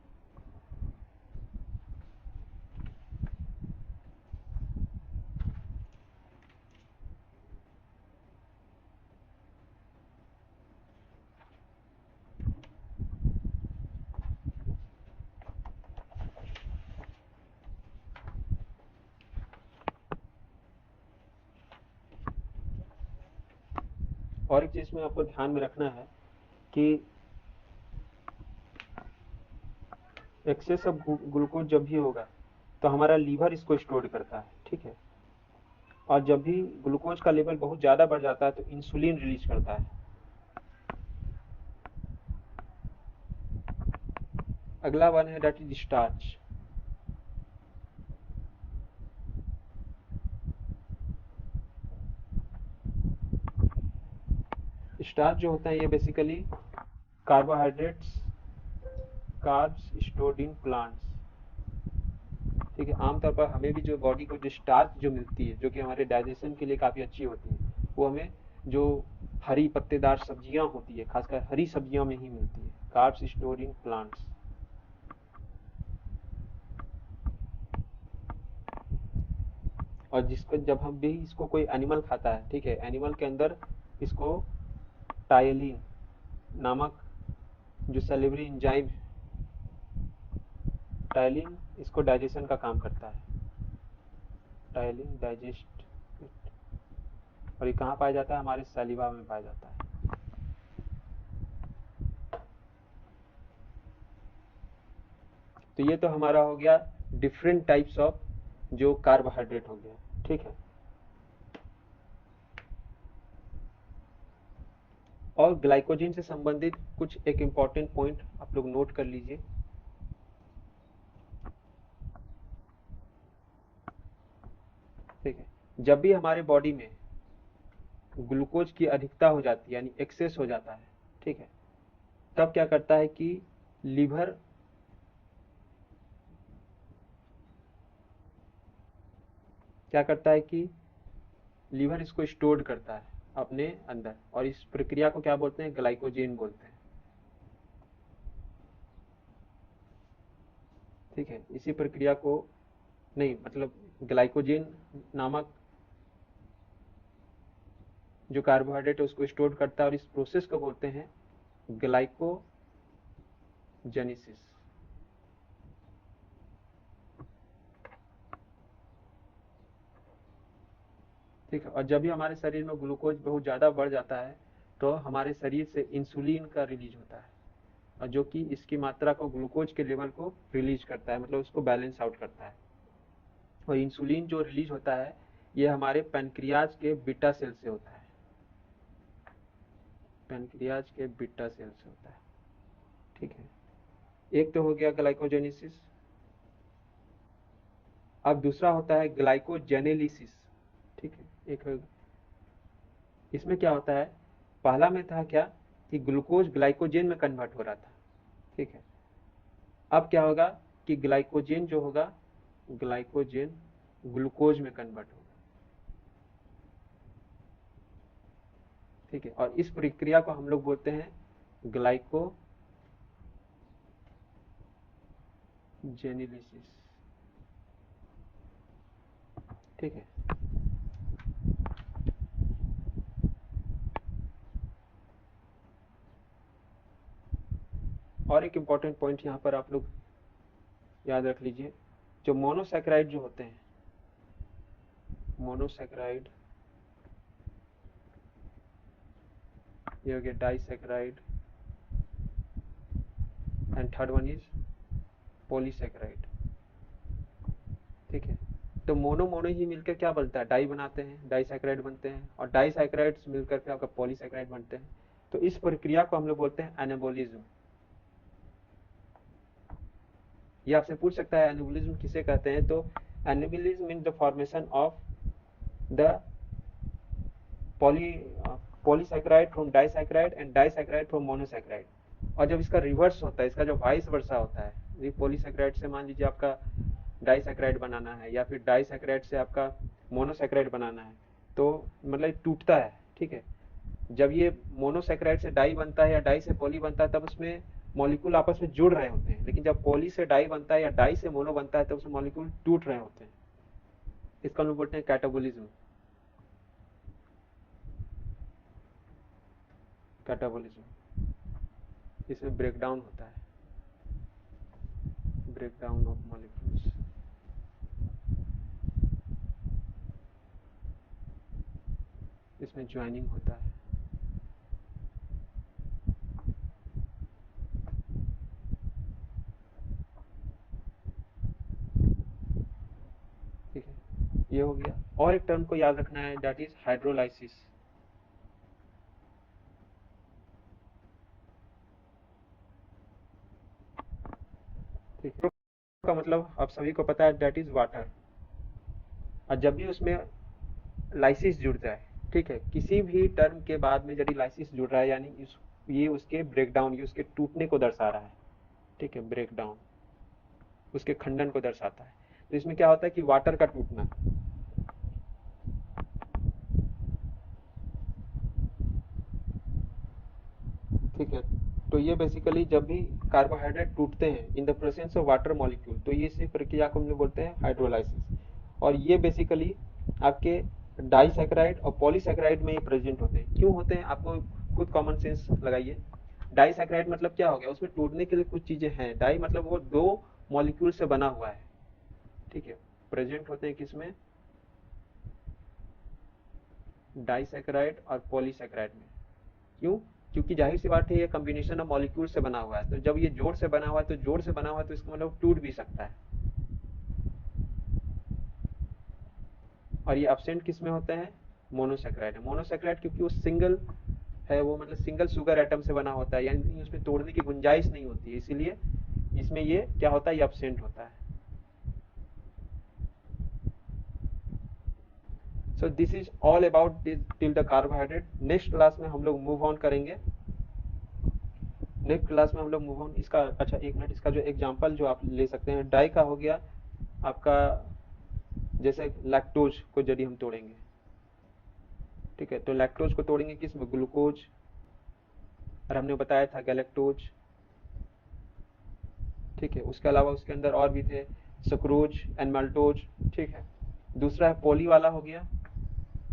और एक चीज में आपको ध्यान में रखना है कि एक्सेस ऑफ ग्लूकोज जब भी होगा तो हमारा लीवर इसको स्टोर करता है, ठीक है। और जब भी ग्लूकोज का लेवल बहुत ज़्यादा बढ़ जाता है तो इंसुलिन रिलीज करता है। अगला वन है दैट इज स्टार्च। स्टार्च जो होता है ये basically carbohydrates, carbs stored in plants, ठीक है। आमतौर पर हमें भी जो बॉडी को जो स्टार्च जो मिलती है, जो कि हमारे डाइजेशन के लिए काफ़ी अच्छी होती है, वो हमें जो हरी पत्तेदार सब्जियां होती है, खासकर हरी सब्जियों में ही मिलती है। Carbs stored in plants. और जिसको जब हम भी इसको कोई एनिमल खाता है, ठीक है, एनिमल के अंदर इसको टायलिन नामक जो सेल्युलरी एंजाइम, टायलिन इसको डाइजेशन का काम करता है। टायलिन डाइजेस्ट, और ये कहाँ पाया जाता है? हमारे सैलिवा में पाया जाता है। तो ये तो हमारा हो गया डिफरेंट टाइप्स ऑफ जो कार्बोहाइड्रेट हो गया, ठीक है। और ग्लाइकोजन से संबंधित कुछ एक इम्पॉर्टेंट पॉइंट आप लोग नोट कर लीजिए। ठीक है, जब भी हमारे बॉडी में ग्लूकोज की अधिकता हो जाती है, यानी एक्सेस हो जाता है, ठीक है, तब क्या करता है कि लीवर क्या करता है कि लीवर इसको स्टोर करता है अपने अंदर, और इस प्रक्रिया को क्या बोलते हैं? ग्लाइकोजेन बोलते हैं, ठीक है। इसी प्रक्रिया को, नहीं मतलब ग्लाइकोजेन नामक जो कार्बोहाइड्रेट है उसको स्टोर करता है, और इस प्रोसेस को बोलते हैं ग्लाइकोजेनेसिस, ठीक है। और जब भी हमारे शरीर में ग्लूकोज बहुत ज़्यादा बढ़ जाता है तो हमारे शरीर से इंसुलिन का रिलीज होता है, और जो कि इसकी मात्रा को, ग्लूकोज के लेवल को रिलीज करता है, मतलब उसको बैलेंस आउट करता है। और इंसुलिन जो रिलीज होता है ये हमारे पैनक्रियाज के बीटा सेल से होता है, पैनक्रियाज के बीटा सेल से होता है, ठीक है। एक तो हो गया ग्लाइकोजेनेसिस। अब दूसरा होता है ग्लाइकोजेनेलिसिस, ठीक है। एक इसमें क्या होता है, पहला में था क्या कि ग्लूकोज ग्लाइकोजेन में कन्वर्ट हो रहा था, ठीक है। अब क्या होगा कि ग्लाइकोजेन जो होगा, ग्लाइकोजेन ग्लूकोज में कन्वर्ट होगा, ठीक है। और इस प्रक्रिया को हम लोग बोलते हैं ग्लाइकोजेनेलिसिस, ठीक है। और एक इम्पॉर्टेंट पॉइंट यहाँ पर आप लोग याद रख लीजिए, जो मोनोसैकेराइड जो होते हैं, मोनोसैकेराइड, ये हो गया disaccharide, and third one is polysaccharide, ठीक है। तो मोनो मोनो ही मिलकर क्या बनता है? डाई बनाते हैं, डाइसैकेराइड बनते हैं, और डाइसैकेराइड्स मिलकर के आपका पॉलीसैकेराइड बनते हैं। तो इस प्रक्रिया को हम लोग बोलते हैं एनाबोलिज्म। ये आपसे पूछ सकता है एनाबोलिज्म किसे कहते हैं? तो anabolism mean the formation of the poly polysaccharide from disaccharide and disaccharide from monosaccharide. और जब इसका रिवर्स होता है, इसका जो वाइस वर्सा होता है, ये पॉलीसैकेराइड से मान लीजिए आपका डाइसैकेराइड बनाना है, या फिर डाइसैकेराइड से आपका मोनोसैकेराइड बनाना है, तो मतलब टूटता है, ठीक है। जब ये मोनोसैकेराइड से डाई बनता है या डाई से पॉली बनता है तब उसमें मॉलिक्यूल आपस में जुड़ रहे होते हैं, लेकिन जब पॉली से डाई बनता है या डाई से मोनो बनता है तब उसमें मॉलिक्यूल टूट रहे होते हैं। इसका हम लोग बोलते हैं कैटाबोलिज्म, कैटाबोलिज्म। इसमें ब्रेकडाउन होता है, ब्रेकडाउन ऑफ मॉलिक्यूल्स। इसमें ज्वाइनिंग होता है, ये हो गया। और एक टर्म को याद रखना है, दैट इज हाइड्रोलाइसिस। ठीक है, का मतलब आप सभी को पता है, दैट इज वाटर। और जब भी उसमें लाइसिस जुड़ जाए, ठीक है, किसी भी टर्म के बाद में यदि लाइसिस जुड़ रहा है, यानी ये उसके ब्रेकडाउन, ये उसके टूटने को दर्शा रहा है। ठीक है, ब्रेकडाउन उसके खंडन को दर्शाता है। तो इसमें क्या होता है कि वाटर का टूटना। ठीक है, तो ये बेसिकली जब भी कार्बोहाइड्रेट टूटते हैं in the presence of water molecule, तो ये इसी प्रक्रिया को हम लोग बोलते हैं हाइड्रोलाइसिस। और ये बेसिकली आपके डाइसैकेराइड और पॉलीसैकेराइड में ही प्रेजेंट होते हैं। क्यों होते हैं, आपको खुद कॉमन सेंस लगाइए। डाइसैकेराइड मतलब क्या हो गया, उसमें टूटने के लिए कुछ चीजें हैं। डाई मतलब वो दो मॉलिक्यूल से बना हुआ है। ठीक है, प्रेजेंट होते हैं किसमें, डाइसैकेराइड और पॉलीसैकेराइड में। क्यों, क्योंकि जाहिर सी बात है ये कॉम्बिनेशन ऑफ मॉलिक्यूल से बना हुआ है। तो जब ये जोड़ से बना हुआ है, तो जोड़ से बना हुआ है तो इसका मतलब टूट भी सकता है। और ये एब्सेंट किस में होते हैं, मोनोसैकेराइड है। मोनोसैकेराइड क्योंकि वो सिंगल है, वो मतलब सिंगल शुगर एटम से बना होता है, यानी उसमें तोड़ने की गुंजाइश नहीं होती है, इसीलिए इसमें ये क्या होता है, ये एब्सेंट होता है। सो this is all about till the carbohydrate. Next class में हम लोग मूव ऑन करेंगे। नेक्स्ट क्लास में हम लोग मूव ऑन इसका, अच्छा एक मिनट, इसका जो एग्जांपल जो आप ले सकते हैं, डाई का हो गया आपका, जैसे लैक्टोज को यदि हम तोड़ेंगे, ठीक है, तो लैक्टोज को तोड़ेंगे किस में, ग्लूकोज, और हमने बताया था गैलेक्टोज। ठीक है, उसके अलावा उसके अंदर और भी थे, सुक्रोज एंड माल्टोज। ठीक है, दूसरा है पोली वाला हो गया।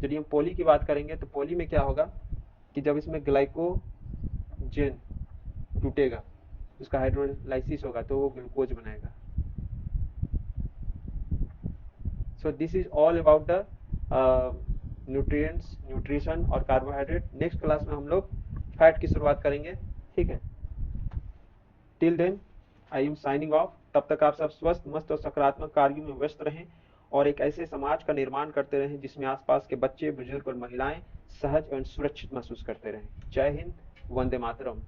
यदि हम पोली की बात करेंगे तो पोली में क्या होगा कि जब इसमें ग्लाइकोजेन टूटेगा, उसका हाइड्रोलाइसिस होगा, तो वो ग्लूकोज बनाएगा। So this is all about the nutrients, nutrition और कार्बोहाइड्रेट। नेक्स्ट क्लास में हम लोग फैट की शुरुआत करेंगे। ठीक है, till then I am signing off. तब तक आप सब स्वस्थ, मस्त और सकारात्मक कार्यों में व्यस्त रहें और एक ऐसे समाज का निर्माण करते रहें जिसमें आसपास के बच्चे, बुजुर्ग और महिलाएं सहज एवं सुरक्षित महसूस करते रहें। जय हिंद, वंदे मातरम।